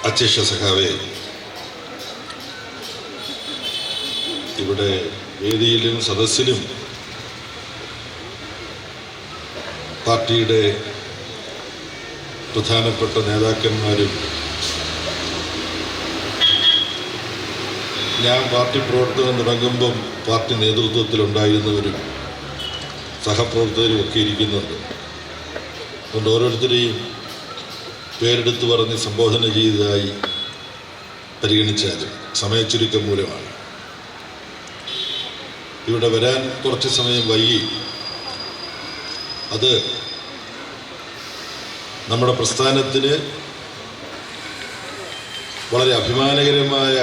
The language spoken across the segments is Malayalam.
അധ്യക്ഷ സഖാവേ, ഇവിടെ വേദിയിലും സദസ്സിലും പാർട്ടിയുടെ പ്രധാനപ്പെട്ട നേതാക്കന്മാരും ഞാൻ പാർട്ടി പ്രവർത്തനം തുടങ്ങുമ്പം പാർട്ടി നേതൃത്വത്തിലുണ്ടായിരുന്നവരും സഹപ്രവർത്തകരും ഒക്കെ ഇരിക്കുന്നുണ്ട്. അതുകൊണ്ട് ഓരോരുത്തരെയും പേരെടുത്ത് പറഞ്ഞ് സംബോധന ചെയ്തതായി പരിഗണിച്ചാലും സമയച്ചുരുക്കം മൂലമാണ്. ഇവിടെ വരാൻ കുറച്ച് സമയം വൈകി. അത് നമ്മുടെ പ്രസ്ഥാനത്തിന് വളരെ അഭിമാനകരമായ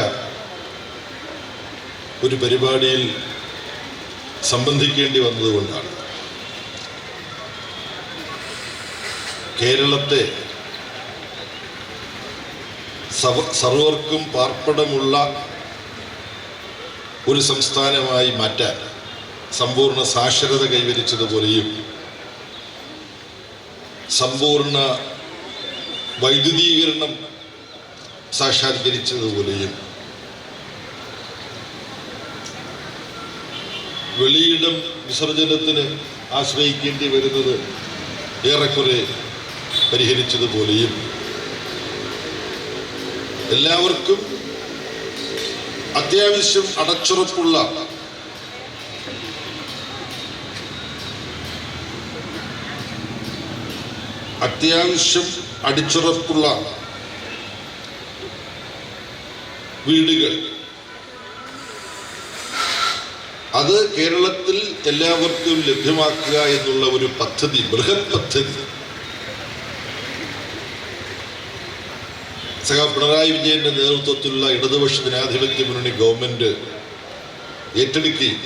ഒരു പരിപാടിയിൽ സംബന്ധിക്കേണ്ടി വന്നതുകൊണ്ടാണ്. കേരളത്തെ സർവർക്കും പാർപ്പിടമുള്ള ഒരു സംസ്ഥാനമായി മാറ്റാൻ സമ്പൂർണ്ണ സാക്ഷരത കൈവരിച്ചതുപോലെയും സമ്പൂർണ്ണ വൈദ്യുതീകരണം സാക്ഷാത്കരിച്ചതുപോലെയും വെളിയിടം വിസർജനത്തിന് ആശ്രയിക്കേണ്ടി വരുന്നത് ഏറെക്കുറെ പരിഹരിച്ചതുപോലെയും എല്ലാവർക്കും അത്യാവശ്യം അടച്ചുറപ്പുള്ള വീടുകൾ അത് കേരളത്തിൽ എല്ലാവർക്കും ലഭ്യമാക്കുക എന്നുള്ള ഒരു പദ്ധതി, ബൃഹത് പദ്ധതി പിണറായി വിജയന്റെ നേതൃത്വത്തിലുള്ള ഇടതുപക്ഷ ജനാധിപത്യ മുന്നണി ഗവൺമെന്റ് ഏറ്റെടുക്കുകയും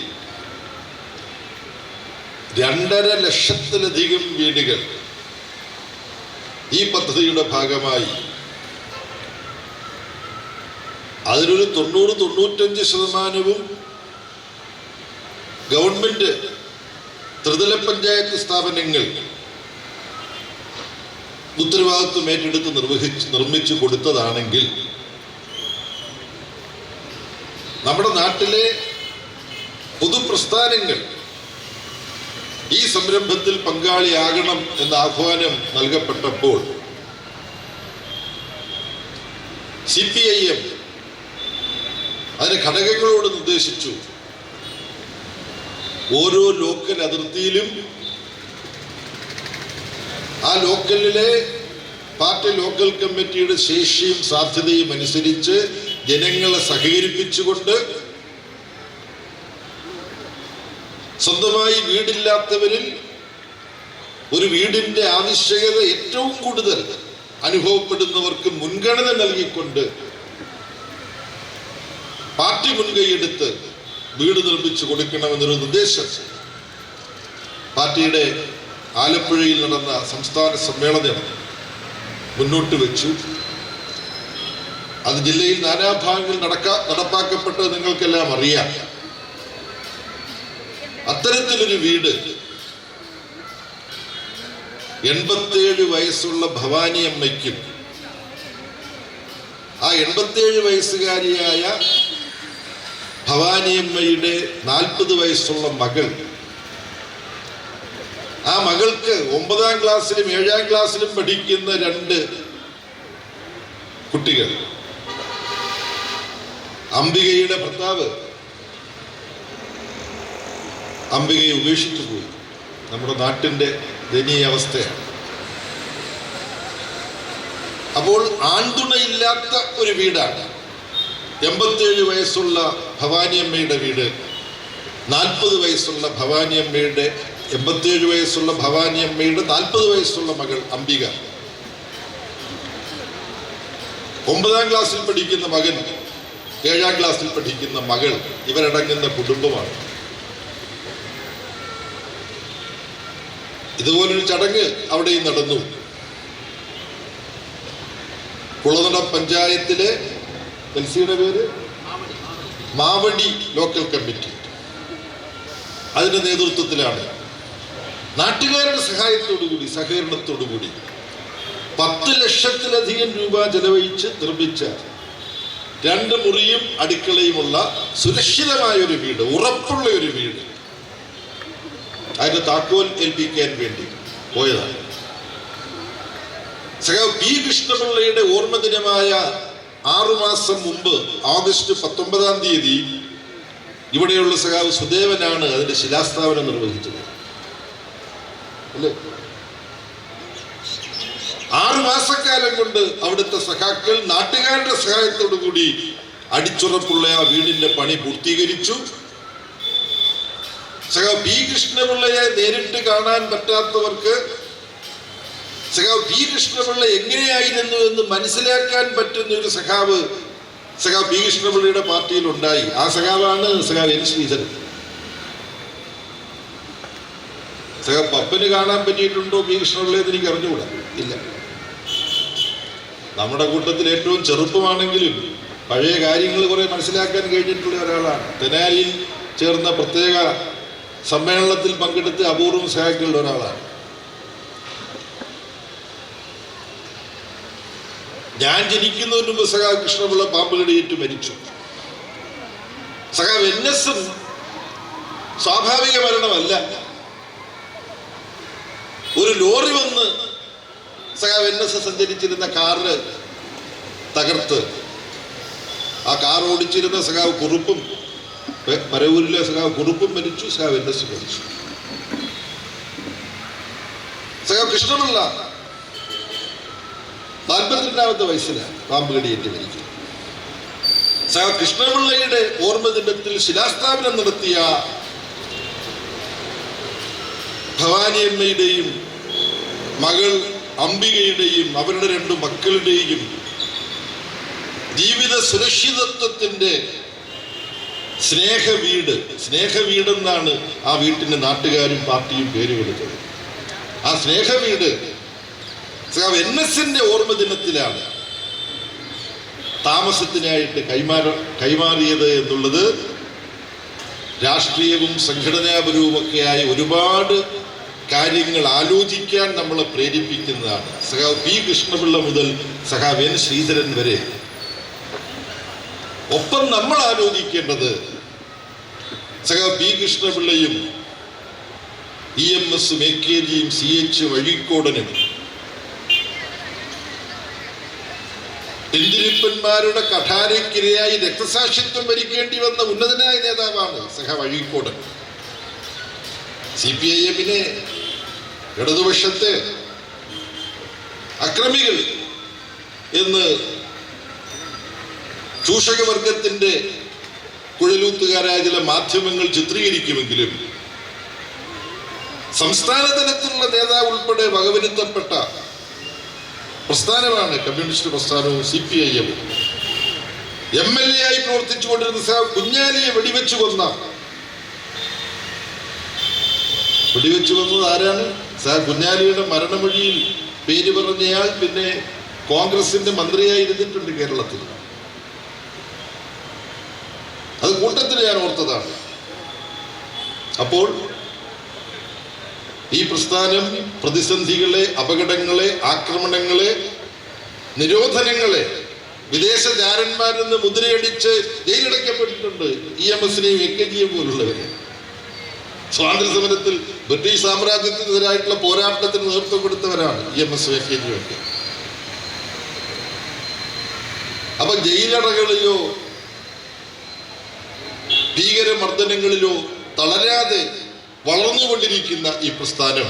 2.5 ലക്ഷത്തിലധികം വീടുകൾ ഈ പദ്ധതിയുടെ ഭാഗമായി അതിലൊരു 90-95% ഗവൺമെന്റ് ത്രിതല പഞ്ചായത്ത് സ്ഥാപനങ്ങൾ ഉത്തരവാദിത്വം ഏറ്റെടുത്ത് നിർമ്മിച്ചു കൊടുത്തതാണെങ്കിൽ നമ്മുടെ നാട്ടിലെ പൊതുപ്രസ്ഥാനങ്ങൾ ഈ സംരംഭത്തിൽ പങ്കാളിയാകണം എന്ന ആഹ്വാനം നൽകപ്പെട്ടപ്പോൾ CPIM അതിന് ഘടകങ്ങളോട് നിർദ്ദേശിച്ചു. ഓരോ ലോക്കൽ അതിർത്തിയിലും ആ ലോക്കലിലെ പാർട്ടി ലോക്കൽ കമ്മിറ്റിയുടെ ശേഷിയും സാധ്യതയും അനുസരിച്ച് ജനങ്ങളെ സഹകരിപ്പിച്ചുകൊണ്ട് സ്വന്തമായി വീടില്ലാത്തവരിൽ ഒരു വീടിന്റെ ആവശ്യകത ഏറ്റവും കൂടുതൽ അനുഭവപ്പെടുന്നവർക്ക് മുൻഗണന നൽകിക്കൊണ്ട് പാർട്ടി മുൻകൈയെടുത്ത് വീട് നിർമ്മിച്ചു കൊടുക്കണമെന്നൊരു നിർദ്ദേശം പാർട്ടിയുടെ ആലപ്പുഴയിൽ നടന്ന സംസ്ഥാന സമ്മേളനം മുന്നോട്ട് വെച്ചു. അത് ജില്ലയിൽ നാനാഭാഗങ്ങളിൽ നടപ്പാക്കപ്പെട്ടത് നിങ്ങൾക്കെല്ലാം അറിയാം. അത്തരത്തിലൊരു വീട് 87 വയസ്സുള്ള ഭവാനി അമ്മയ്ക്കും ആ 87 വയസ്സുകാരിയായ ഭവാനിയമ്മയുടെ 40 വയസ്സുള്ള മകൾ, ആ മകൾക്ക് 9ാം ക്ലാസ്സിലും 7ാം ക്ലാസ്സിലും പഠിക്കുന്ന 2 കുട്ടികൾ. അംബികയുടെ ഭർത്താവ് അംബികയെ ഉപേക്ഷിച്ചു പോയി. നമ്മുടെ നാട്ടിന്റെ ദയനീയ അവസ്ഥയാണ്. അപ്പോൾ ആൺതുണയില്ലാത്ത ഒരു വീടാണ് 87 വയസ്സുള്ള ഭവാനിയമ്മയുടെ വീട്. 40 വയസ്സുള്ള ഭവാനിയമ്മയുടെ 87 വയസ്സുള്ള ഭവാനിയമ്മയുടെ 40 വയസ്സുള്ള മകൾ അംബിക, 9ാം ക്ലാസ്സിൽ പഠിക്കുന്ന മകൻ, 7ാം ക്ലാസ്സിൽ പഠിക്കുന്ന മകൾ, ഇവരടങ്ങുന്ന കുടുംബമാണ്. ഇതുപോലൊരു ചടങ്ങ് അവിടെയും നടന്നു. കുളനട പഞ്ചായത്തിലെ എൽസിയുടെ പേര് മാവടി ലോക്കൽ കമ്മിറ്റി, അതിന്റെ നേതൃത്വത്തിലാണ് നാട്ടുകാരുടെ സഹായത്തോടുകൂടി, സഹകരണത്തോടുകൂടി 10 ലക്ഷത്തിലധികം രൂപ ചെലവഴിച്ച് നിർമ്മിച്ച 2 മുറിയും അടുക്കളയുമുള്ള സുരക്ഷിതമായ ഒരു വീട്, ഉറപ്പുള്ള ഒരു വീട്, അതിന്റെ താക്കോൽ ഏൽപ്പിക്കാൻ വേണ്ടി പോയതാണ്. സഖാവ് പി കൃഷ്ണപിള്ളയുടെ ഓർമ്മ ദിനമായ 6 മാസം മുമ്പ് ഓഗസ്റ്റ് 19-ാം തീയതി ഇവിടെയുള്ള സഖാവ് സുദേവനാണ് അതിന്റെ ശിലാസ്ഥാപനം നിർവഹിച്ചത്. അല്ലേ? 6 മാസക്കാലം കൊണ്ട് അവിടുത്തെ സഖാക്കൾ നാട്ടുകാരുടെ സഹായത്തോടു കൂടി അടിച്ചുറപ്പുള്ള ആ വീടിന്റെ പണി പൂർത്തീകരിച്ചു. സഖാവ് പി കൃഷ്ണപിള്ളയെ നേരിട്ട് കാണാൻ പറ്റാത്തവർക്ക് സഖാവ് പി കൃഷ്ണപിള്ള എങ്ങനെയായിരുന്നു എന്ന് മനസ്സിലാക്കാൻ പറ്റുന്ന ഒരു സഖാവ് പി കൃഷ്ണപിള്ളയുടെ പാർട്ടിയിൽ ഉണ്ടായി. ആ സഖാവാണ് സഖാവ് എൻ ശ്രീധരൻ. സഖാവ് പപ്പന് കാണാൻ പറ്റിയിട്ടുണ്ടോ പി കൃഷ്ണപിള്ളയെന്ന് എനിക്ക് അറിഞ്ഞുകൂടാ. ഇല്ല. നമ്മുടെ കൂട്ടത്തിൽ ഏറ്റവും ചെറുപ്പമാണെങ്കിലും പഴയ കാര്യങ്ങൾ കുറെ മനസ്സിലാക്കാൻ കഴിഞ്ഞിട്ടുള്ള ഒരാളാണ്. തെനാലിയിൽ ചേർന്ന പ്രത്യേക സമ്മേളനത്തിൽ പങ്കെടുത്ത് അപൂർവം സഹാക്കളുടെ ഒരാളാണ്. ഞാൻ ജനിക്കുന്നതിന് മുമ്പ് സഖാവ് കൃഷ്ണപിള്ള പാമ്പ് കടിയേറ്റ് മരിച്ചു. സഖാവ് NS സ്വാഭാവിക മരണമല്ല. ഒരു ലോറി വന്ന് സഖാവ് NS സഞ്ചരിച്ചിരുന്ന കാറിന് തകർത്ത് ആ കാർ ഓടിച്ചിരുന്ന സഖാവ് കുറുപ്പും, പരവൂരിലെ സഖാവ് കുറുപ്പും മരിച്ചു, സഖാവ് NS മരിച്ചു. സഖാവ് കൃഷ്ണപിള്ള 42-ാമത്തെ വയസ്സിലാണ് പാമ്പ് കടിയേറ്റ് മരിക്കുന്നത്. സഖാവ് കൃഷ്ണപിള്ളയുടെ ഓർമ്മ ദിനത്തിൽ ശിലാസ്ഥാപനം നടത്തിയ ഭവാനിയമ്മയുടെയും മകൾ അംബികയുടെയും അവരുടെ 2 മക്കളുടെയും ജീവിത സുരക്ഷിതത്വത്തിന്റെ സ്നേഹവീടെന്നാണ് ആ വീട്ടിന് നാട്ടുകാരും പാർട്ടിയും പേര് കൊടുത്തത്. ആ സ്നേഹവീട് സഖാവ് NSന്റെ ഓർമ്മ ദിനത്തിലാണ് താമസത്തിനായിട്ട് കൈമാറിയത് എന്നുള്ളത് രാഷ്ട്രീയവും സംഘടനാപരവുമൊക്കെയായ ഒരുപാട് കാര്യങ്ങൾ ആലോചിക്കാൻ നമ്മളെ പ്രേരിപ്പിക്കുന്നതാണ്. സഖാവ് പി കൃഷ്ണപിള്ള മുതൽ സഖാവ് N ശ്രീധരൻ വരെ. ഒപ്പം നമ്മൾ ആലോചിക്കേണ്ടത് സഖാവ് പി കൃഷ്ണപിള്ളയും EMS AKGയും CH വഴിക്കോടനും തെണ്ടിരിപ്പന്മാരുടെ കഠാരയ്ക്കിരയായി രക്തസാക്ഷിത്വം വരിക്കേണ്ടി വന്ന ഉന്നതനായ നേതാവാണ് സഖാവ് അഴീക്കോടൻ. CPIM-നെ ഇടതുപക്ഷത്തെ അക്രമികൾ എന്ന് ചൂഷകവർഗത്തിന്റെ കുഴലൂത്തുകാരായ ചില മാധ്യമങ്ങൾ ചിത്രീകരിക്കുമെങ്കിലും സംസ്ഥാന തലത്തിലുള്ള നേതാവ് ഉൾപ്പെടെ വകവരുത്തപ്പെട്ട പ്രസ്ഥാനമാണ് കമ്മ്യൂണിസ്റ്റ് പ്രസ്ഥാനവും CPIM-ഉം. MLA ആയി പ്രവർത്തിച്ചുകൊണ്ടിരുന്ന സഖാവ് കുഞ്ഞാലിയെ വെടിവെച്ചു കൊന്നത് ആരാണ്? സഖാവ് കുഞ്ഞാലിയുടെ മരണമൊഴിയിൽ പേര് പറഞ്ഞയാൾ പിന്നെ കോൺഗ്രസിന്റെ മന്ത്രിയായിരുന്നിട്ടുണ്ട് കേരളത്തിൽ. അത് കൂട്ടത്തിൽ ഞാൻ ഓർത്തതാണ്. അപ്പോൾ ഈ പ്രസ്ഥാനം പ്രതിസന്ധികളെ, അപകടങ്ങളെ, ആക്രമണങ്ങളെ, നിരോധനങ്ങളെ, വിദേശ ചാരന്മാരിൽ നിന്ന് മുദ്രയടിച്ച് ജയിലടയ്ക്കപ്പെട്ടിട്ടുണ്ട് EMS-നെയും AKG-യും പോലുള്ളവരെ. സ്വാതന്ത്ര്യ സമരത്തിൽ ബ്രിട്ടീഷ് സാമ്രാജ്യത്തിനെതിരായിട്ടുള്ള പോരാട്ടത്തിന് നേതൃത്വം കൊടുത്തവരാണ് EMS AKG-യും ഒക്കെ. അപ്പൊ ജയിലറകളിലോ ഭീകരമർദ്ദനങ്ങളിലോ തളരാതെ വളർന്നുകൊണ്ടിരിക്കുന്ന ഈ പ്രസ്ഥാനം,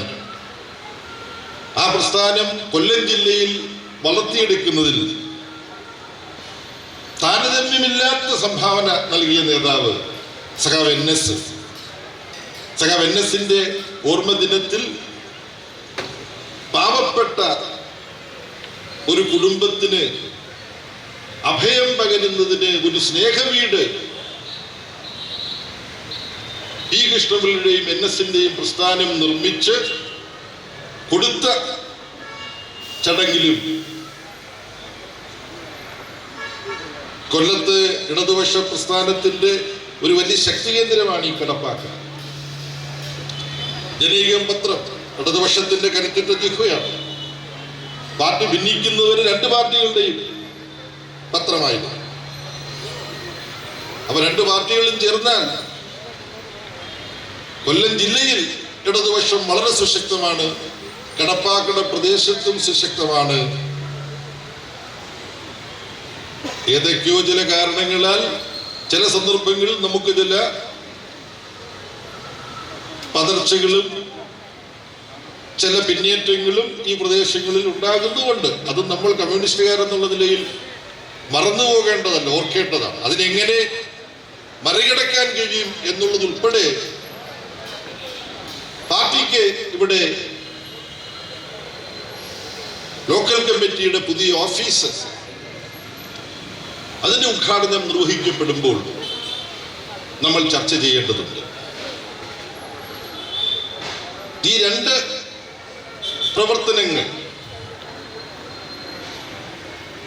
ആ പ്രസ്ഥാനം കൊല്ലം ജില്ലയിൽ വളർത്തിയെടുക്കുന്നതിൽ താരതമ്യമില്ലാത്ത സംഭാവന നൽകിയ നേതാവ് സഖാവ് NS. സഖാവ് NS-ന്റെ ഓർമ്മ ദിനത്തിൽ പാവപ്പെട്ട ഒരു കുടുംബത്തിന് അഭയം പകരുന്നതിന് ഒരു സ്നേഹവീട് പി കൃഷ്ണപിള്ളയുടെയും NS-ന്റെയും പ്രസ്ഥാനം നിർമ്മിച്ച് കൊടുത്ത ചടങ്ങിലും കൊല്ലത്ത് ഇടതുപക്ഷ പ്രസ്ഥാനത്തിന്റെ ഒരു വലിയ ശക്തി കേന്ദ്രമാണ് ഈ കടപ്പാക്ക. ജനകീയം പത്രം ഇടതുപക്ഷത്തിന്റെ കരുത്തുറ്റ ജിഹ്വയാണ്. പാർട്ടി ഭിന്നിക്കുന്നവര് രണ്ട് പാർട്ടികളുടെയും പത്രമായിരുന്നു. അപ്പൊ രണ്ട് പാർട്ടികളും ചേർന്നാൽ കൊല്ലം ജില്ലയിൽ ഇടതുപക്ഷം വളരെ സുശക്തമാണ്, കടപ്പാക്കട പ്രദേശത്തും സുശക്തമാണ്. ഏതൊക്കെയോ ചില കാരണങ്ങളാൽ ചില സന്ദർഭങ്ങളിൽ നമുക്ക് ചില പതർച്ചകളും ചില പിന്നേറ്റങ്ങളും ഈ പ്രദേശങ്ങളിൽ ഉണ്ടാകുന്നുമുണ്ട്. അത് നമ്മൾ കമ്മ്യൂണിസ്റ്റുകാരെന്നുള്ള നിലയിൽ മറന്നു പോകേണ്ടതല്ല, ഓർക്കേണ്ടതാണ്. അതിനെങ്ങനെ മറികടക്കാൻ കഴിയും എന്നുള്ളതുൾപ്പെടെ പാർട്ടിക്ക് ഇവിടെ ലോക്കൽ കമ്മിറ്റിയുടെ പുതിയ ഓഫീസ് അതിന്റെ ഉദ്ഘാടനം നിർവഹിക്കപ്പെടുമ്പോൾ നമ്മൾ ചർച്ച ചെയ്യേണ്ടതുണ്ട്. ഈ രണ്ട് പ്രവർത്തനങ്ങൾ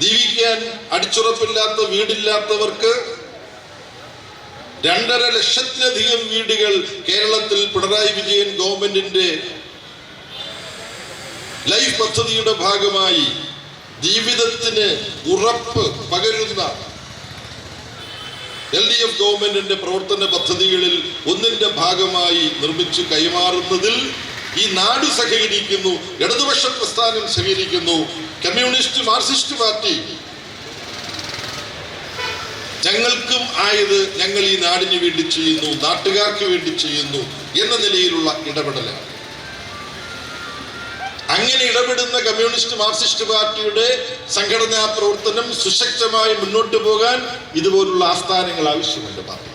ജീവിക്കാൻ അടിച്ചുറപ്പില്ലാത്ത വീടില്ലാത്തവർക്ക് 2.5 ലക്ഷത്തിലധികം വീടുകൾ കേരളത്തിൽ പിണറായി വിജയൻ ഗവൺമെന്റിന്റെ ലൈഫ് പദ്ധതിയുടെ ഭാഗമായി ജീവിതത്തിന് ഉറപ്പ് പകരുന്ന LDF ഗവൺമെന്റിന്റെ പ്രവർത്തന പദ്ധതികളിൽ ഒന്നിന്റെ ഭാഗമായി നിർമ്മിച്ചു കൈമാറുന്നതിൽ ഈ നാട് സഹകരിക്കുന്നു, ഇടതുപക്ഷ പ്രസ്ഥാനം സഹകരിക്കുന്നു. കമ്മ്യൂണിസ്റ്റ് മാർക്സിസ്റ്റ് പാർട്ടി ഞങ്ങൾക്കും ആയത് ഞങ്ങൾ ഈ നാടിന് വേണ്ടി ചെയ്യുന്നു, നാട്ടുകാർക്ക് വേണ്ടി ചെയ്യുന്നു എന്ന നിലയിലുള്ള ഇടപെടലാണ്. അങ്ങനെ ഇടപെടുന്ന കമ്മ്യൂണിസ്റ്റ് മാർക്സിസ്റ്റ് പാർട്ടിയുടെ സംഘടനാ പ്രവർത്തനം സുശക്തമായി മുന്നോട്ട് പോകാൻ ഇതുപോലുള്ള ആസ്ഥാനങ്ങൾ ആവശ്യമുണ്ട്. പാർട്ടി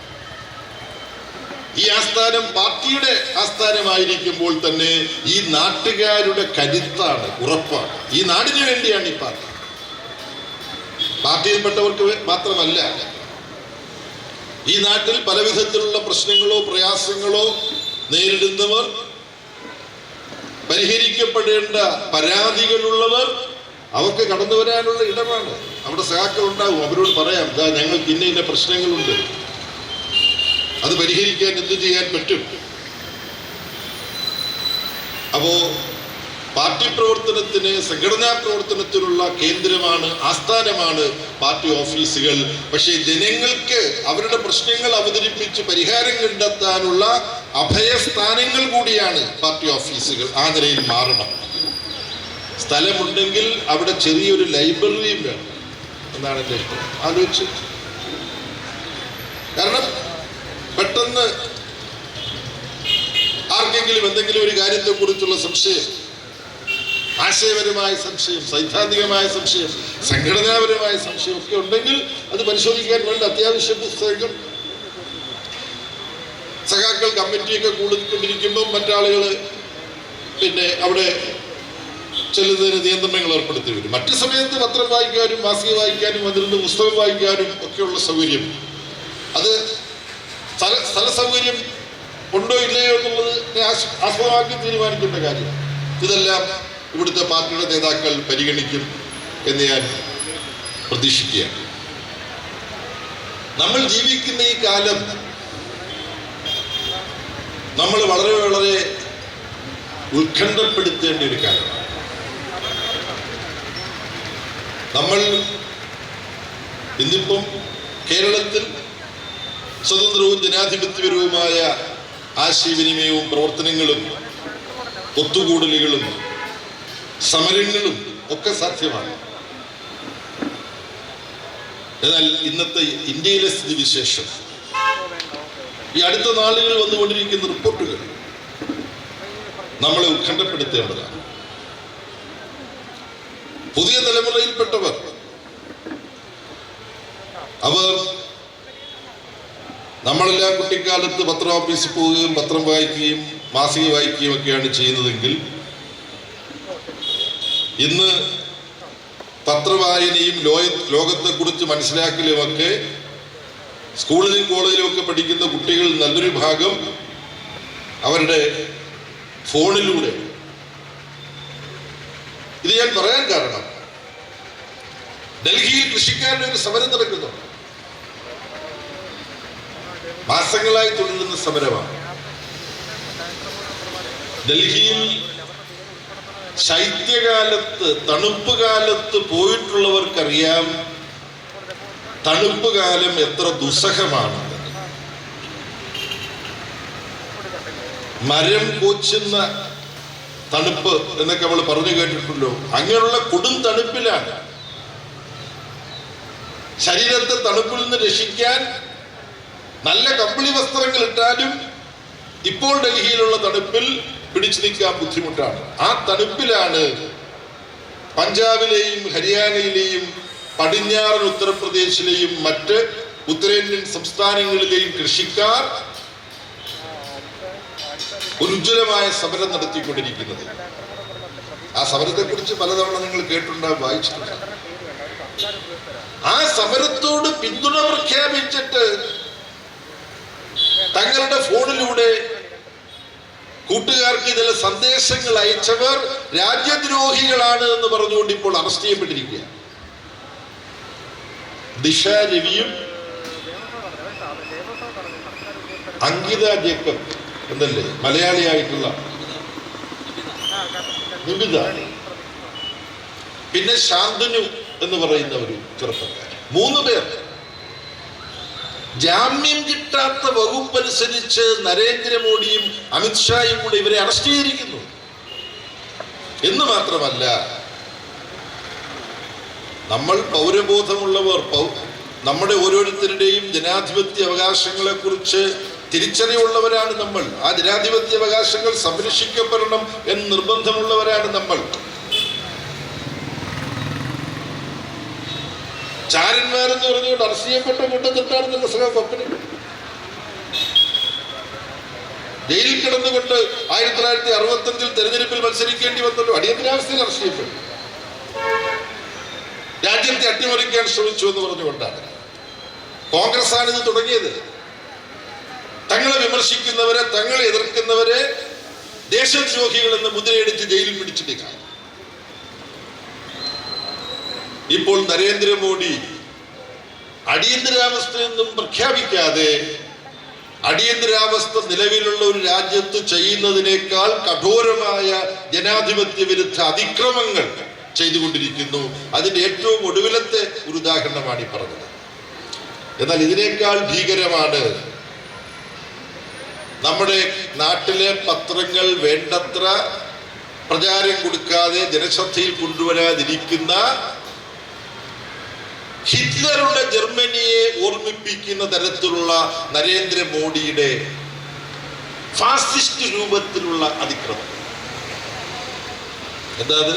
ഈ ആസ്ഥാനം പാർട്ടിയുടെ ആസ്ഥാനമായിരിക്കുമ്പോൾ തന്നെ ഈ നാട്ടുകാരുടെ കരുത്താണ്, ഉറപ്പാണ്. ഈ നാടിന് വേണ്ടിയാണ് ഈ പാർട്ടി. പാർട്ടിയിൽപ്പെട്ടവർക്ക് മാത്രമല്ല, ഈ നാട്ടിൽ പല വിധത്തിലുള്ള പ്രശ്നങ്ങളോ പ്രയാസങ്ങളോ നേരിടുന്നവർ, പരിഹരിക്കപ്പെടേണ്ട പരാതികളുള്ളവർ, അവർക്ക് കടന്നു വരാനുള്ള ഇടമാണ്. അവിടെ സഹാക്കൾ ഉണ്ടാവും, അവരോട് പറയാം, ഞങ്ങൾക്ക് ഇന്ന പ്രശ്നങ്ങളുണ്ട്, അത് പരിഹരിക്കാൻ എന്ത് ചെയ്യാൻ പറ്റും. അപ്പോ പാർട്ടി പ്രവർത്തനത്തിന്, സംഘടനാ പ്രവർത്തനത്തിനുള്ള കേന്ദ്രമാണ്, ആസ്ഥാനമാണ് പാർട്ടി ഓഫീസുകൾ. പക്ഷേ ജനങ്ങൾക്ക് അവരുടെ പ്രശ്നങ്ങൾ അവതരിപ്പിച്ച് പരിഹാരം കണ്ടെത്താനുള്ള അഭയസ്ഥാനങ്ങൾ കൂടിയാണ് പാർട്ടി ഓഫീസുകൾ. ആ നിലയിൽ മാറണം. സ്ഥലമുണ്ടെങ്കിൽ അവിടെ ചെറിയൊരു ലൈബ്രറിയും വേണം എന്നാണ് എൻ്റെ ഇഷ്ടം. ആലോചിച്ച്, കാരണം പെട്ടെന്ന് ആർക്കെങ്കിലും എന്തെങ്കിലും ഒരു കാര്യത്തെക്കുറിച്ചുള്ള സംശയം, ആശയപരമായ സംശയം, സൈദ്ധാന്തികമായ സംശയം, സംഘടനാപരമായ സംശയം ഒക്കെ ഉണ്ടെങ്കിൽ അത് പരിശോധിക്കാൻ വേണ്ട അത്യാവശ്യ പുസ്തകങ്ങൾ സഖാക്കൾ കമ്മിറ്റിയൊക്കെ കൂടിക്കൊണ്ടിരിക്കുമ്പോൾ മറ്റാളുകൾ പിന്നെ അവിടെ ചിലതിന് നിയന്ത്രണങ്ങൾ ഏർപ്പെടുത്തി വരും. മറ്റു സമയത്ത് പത്രം വായിക്കാനും മാസിക വായിക്കാനും അതിരുന്ന് പുസ്തകം വായിക്കാനും ഒക്കെയുള്ള സൗകര്യം, അത് സ്ഥല സൗകര്യം ഉണ്ടോ ഇല്ലയോ എന്നുള്ളത് ആസ്പദമാക്കി തീരുമാനിക്കേണ്ട കാര്യം. ഇതെല്ലാം ഇവിടുത്തെ പാർട്ടിയുടെ നേതാക്കൾ പരിഗണിക്കും എന്ന് ഞാൻ പ്രതീക്ഷിക്കുകയാണ്. നമ്മൾ ജീവിക്കുന്ന ഈ കാലം നമ്മൾ വളരെ വളരെ ഉത്കണ്ഠപ്പെടുത്തേണ്ട ഒരു കാര്യമാണ്. നമ്മൾ ഇന്നിപ്പം കേരളത്തിൽ സ്വതന്ത്രവും ജനാധിപത്യപരവുമായ ആശയവിനിമയവും പ്രവർത്തനങ്ങളും ഒത്തുകൂടലുകളും സമരങ്ങളും ഒക്കെ സാധ്യമാണ്. എന്നാൽ ഇന്നത്തെ ഇന്ത്യയിലെ സ്ഥിതിവിശേഷം, ഈ അടുത്ത നാളുകളിൽ വന്നുകൊണ്ടിരിക്കുന്ന റിപ്പോർട്ടുകൾ നമ്മളെ ഉത്കണ്ഠപ്പെടുത്തേണ്ടതാണ്. പുതിയ തലമുറയിൽപ്പെട്ടവർ അവർ, നമ്മളെല്ലാം കുട്ടിക്കാലത്ത് പത്ര ഓഫീസിൽ പോവുകയും പത്രം വായിക്കുകയും മാസിക വായിക്കുകയും ഒക്കെയാണ് ചെയ്യുന്നതെങ്കിൽ ഇന്ന് പത്രവായനയും ലോകത്തെക്കുറിച്ച് മനസ്സിലാക്കലുമൊക്കെ സ്കൂളിലും കോളേജിലും ഒക്കെ പഠിക്കുന്ന കുട്ടികൾ നല്ലൊരു ഭാഗം അവരുടെ ഫോണിലൂടെ. ഇത് ഞാൻ പറയാൻ കാരണം, ഡൽഹിയിൽ കൃഷിക്കാരുടെ ഒരു സമരം നടക്കുന്നു. മാസങ്ങളായി തുടരുന്ന സമരമാണ്. ഡൽഹിയിൽ ശൈത്യകാലത്ത്, തണുപ്പ് കാലത്ത് പോയിട്ടുള്ളവർക്കറിയാം തണുപ്പ് കാലം എത്ര ദുസ്സഹമാണ്. മരം കോച്ചുന്ന തണുപ്പ് എന്നൊക്കെ നമ്മൾ പറഞ്ഞു കേട്ടിട്ടുണ്ടല്ലോ. അങ്ങനെയുള്ള കൊടും തണുപ്പിലാണ്. ശരീരത്തെ തണുപ്പിൽ നിന്ന് രക്ഷിക്കാൻ നല്ല കമ്പിളി വസ്ത്രങ്ങൾ ഇട്ടാലും ഇപ്പോൾ ഡൽഹിയിലുള്ള തണുപ്പിൽ പിടിച്ചു നിൽക്കാൻ ബുദ്ധിമുട്ടാണ്. ആ തണുപ്പിലാണ് പഞ്ചാബിലെയും ഹരിയാനയിലെയും പടിഞ്ഞാറൻ ഉത്തർപ്രദേശിലെയും മറ്റ് ഉത്തരേന്ത്യൻ സംസ്ഥാനങ്ങളിലെയും കൃഷിക്കാർ ഒരു ഉജ്ജ്വലമായ സമരം നടത്തിക്കൊണ്ടിരിക്കുന്നത്. ആ സമരത്തെ കുറിച്ച് പലതവണ നിങ്ങൾ കേട്ടിട്ടുണ്ടാവും, വായിച്ചിട്ടുണ്ടാവും. ആ സമരത്തോട് പിന്തുണ പ്രഖ്യാപിച്ചിട്ട് തങ്ങളുടെ ഫോണിലൂടെ കൂട്ടുകാർക്ക് ചില സന്ദേശങ്ങൾ അയച്ചവർ രാജ്യദ്രോഹികളാണ് എന്ന് പറഞ്ഞുകൊണ്ട് ഇപ്പോൾ അറസ്റ്റ് ചെയ്യപ്പെട്ടിരിക്കുക. ദിശ രവിയും അങ്കിത ജേക്കബ് എന്നല്ലേ മലയാളിയായിട്ടുള്ള നിബിത, പിന്നെ ശാന്തനു എന്ന് പറയുന്ന ഒരു ചെറുപ്പക്കാരൻ, 3 പേർ ജാമ്യം കിട്ടാത്ത വകുപ്പ് അനുസരിച്ച് നരേന്ദ്രമോദിയും അമിത്ഷായും കൂടെ ഇവരെ അറസ്റ്റ് ചെയ്തിരിക്കുന്നു. എന്ന് മാത്രമല്ല, നമ്മൾ പൗരബോധമുള്ളവർ, നമ്മുടെ ഓരോരുത്തരുടെയും ജനാധിപത്യ അവകാശങ്ങളെ കുറിച്ച് തിരിച്ചറിവുള്ളവരാണ് നമ്മൾ. ആ ജനാധിപത്യ അവകാശങ്ങൾ സംരക്ഷിക്കപ്പെടണം എന്ന് നിർബന്ധമുള്ളവരാണ് നമ്മൾ. ചാരന്മാരെന്ന് പറഞ്ഞുകൊണ്ട് അറസ്റ്റ് ചെയ്യപ്പെട്ട കൂട്ടത്തിട്ടാണെന്നുള്ള സ്വപ്നം. ജയിലിൽ കിടന്നുകൊണ്ട് 1965 തെരഞ്ഞെടുപ്പിൽ മത്സരിക്കേണ്ടി വന്നല്ലോ. അടിയന്തരാവസ്ഥയിൽ അറസ്റ്റ് ചെയ്യപ്പെട്ടു. രാജ്യത്തെ അട്ടിമറിക്കാൻ ശ്രമിച്ചു എന്ന് പറഞ്ഞുകൊണ്ടാണ്. കോൺഗ്രസ് ആണ് ഇത് തുടങ്ങിയത്. തങ്ങളെ വിമർശിക്കുന്നവരെ, തങ്ങളെ എതിർക്കുന്നവരെ ദേശദ്രോഹികൾ എന്ന് മുദ്രയടിച്ച് ജയിലിൽ പിടിച്ചിട്ടില്ല. ഇപ്പോൾ നരേന്ദ്രമോദി അടിയന്തരാവസ്ഥയൊന്നും പ്രഖ്യാപിക്കാതെ അടിയന്തരാവസ്ഥ നിലവിലുള്ള ഒരു രാജ്യത്ത് ചെയ്യുന്നതിനേക്കാൾ കഠോരമായ ജനാധിപത്യ വിരുദ്ധ അതിക്രമങ്ങൾ ചെയ്തുകൊണ്ടിരിക്കുന്നു. അതിന്റെ ഏറ്റവും ഒടുവിലത്തെ ഒരു ഉദാഹരണമാണ് ഈ പറഞ്ഞത്. എന്നാൽ ഇതിനേക്കാൾ ഭീകരമാണ് നമ്മുടെ നാട്ടിലെ പത്രങ്ങൾ വേണ്ടത്ര പ്രചാരം കൊടുക്കാതെ ജനശ്രദ്ധയിൽ കൊണ്ടുവരാതിരിക്കുന്ന ഹിറ്റ്ലറുടെ ജർമ്മനിയെ ഓർമ്മിപ്പിക്കുന്ന തരത്തിലുള്ള നരേന്ദ്രമോദിയുടെ ഫാസിസ്റ്റ് രൂപത്തിലുള്ള അതിക്രമം. എന്താ അത്?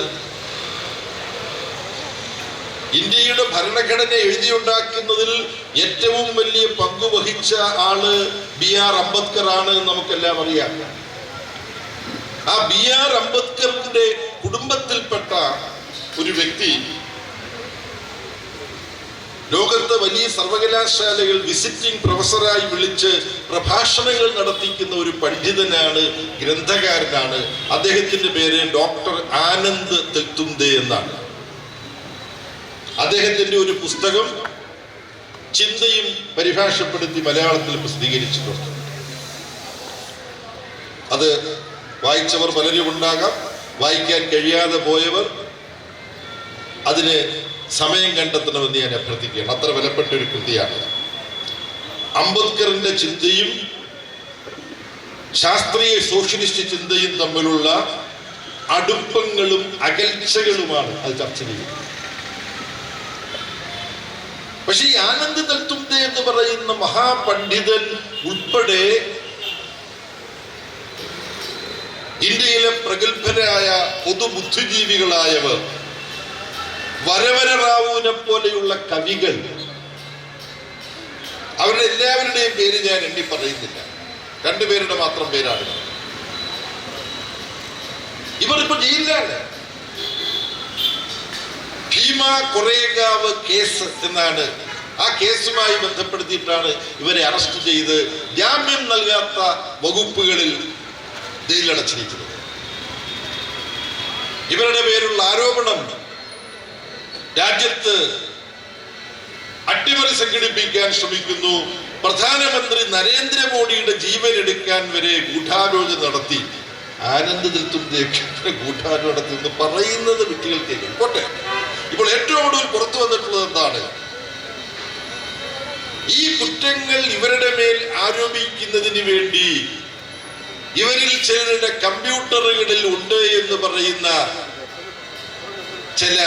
ഇന്ത്യയുടെ ഭരണഘടന എഴുതിയുണ്ടാക്കുന്നതിൽ ഏറ്റവും വലിയ പങ്ക് വഹിച്ച ആള് BR അംബേദ്കർ ആണ് എന്ന് നമുക്കെല്ലാം അറിയാം. ആ BR അംബേദ്കറിന്റെ കുടുംബത്തിൽപ്പെട്ട ഒരു വ്യക്തി ലോകത്തെ വലിയ സർവകലാശാലകൾ വിസിറ്റിംഗ് പ്രൊഫസറായി വിളിച്ച് പ്രഭാഷണങ്ങൾ നടത്തിക്കുന്ന ഒരു പണ്ഡിതനാണ്, ഗ്രന്ഥകാരനാണ്. അദ്ദേഹത്തിന്റെ പേര് ഡോക്ടർ ആനന്ദ് തെൽതുംദെ എന്നാണ്. അദ്ദേഹത്തിന്റെ ഒരു പുസ്തകം ചിന്തയും പരിഭാഷപ്പെടുത്തി മലയാളത്തിൽ പ്രസിദ്ധീകരിച്ചിട്ടുണ്ട്. അത് വായിച്ചവർ പലരും ഉണ്ടാകാം, വായിക്കാൻ കഴിയാതെ പോയവർ അതിന് സമയം കണ്ടെത്തണമെന്ന് ഞാൻ അഭ്യർത്ഥിക്കുകയാണ്. അത്ര വിലപ്പെട്ട ഒരു കൃതിയാണ്. അംബേദ്കറിന്റെ ചിന്തയും ശാസ്ത്രീയ സോഷ്യലിസ്റ്റ് ചിന്തയും തമ്മിലുള്ള അടുപ്പങ്ങളും അകൽച്ചകളുമാണ് അത് ചർച്ച ചെയ്യുന്നത്. പക്ഷെ ഈ ആനന്ദ് തെൽതുംദെ എന്ന് പറയുന്ന മഹാപണ്ഡിതൻ ഉൾപ്പെടെ ഇന്ത്യയിലെ പ്രഗത്ഭരായ പൊതുബുദ്ധിജീവികളായവർ, വരവര റാവുവിനെ പോലെയുള്ള കവികൾ, അവരുടെ എല്ലാവരുടെയും പേര് ഞാൻ എണ്ണി പറയുന്നില്ല, 2 പേരുടെ മാത്രം പേരാണ്. ഇവർ ഇപ്പൊ ജയിലിലാണ്. ഭീമ കൊറേഗാവ് കേസ് എന്നാണ്. ആ കേസുമായി ബന്ധപ്പെടുത്തിയിട്ടാണ് ഇവരെ അറസ്റ്റ് ചെയ്ത് ജാമ്യം നൽകാത്ത വകുപ്പുകളിൽ ജയിലടച്ചിരിക്കുന്നത്. ഇവരുടെ പേരുള്ള ആരോപണം രാജ്യത്ത് അട്ടിമറി സംഘടിപ്പിക്കാൻ ശ്രമിക്കുന്നു, പ്രധാനമന്ത്രി നരേന്ദ്രമോദിയുടെ ജീവൻ എടുക്കാൻ വരെ ഗൂഢാലോചന നടത്തി ആനന്ദത്തിൽ കൂട്ടാനും നടത്തുന്നു പറയുന്നത് വ്യക്തികൾ കേൾക്കും. പോട്ടെ, ഇപ്പോൾ ഏറ്റവും ഒടുവിൽ പുറത്തു വന്നിട്ടുള്ളത് എന്താണ്? ഈ കുറ്റങ്ങൾ ഇവരുടെ മേൽ ആരോപിക്കുന്നതിന് വേണ്ടി ഇവരിൽ ചിലരുടെ കമ്പ്യൂട്ടറുകളിൽ ഉണ്ട് എന്ന് പറയുന്ന ചില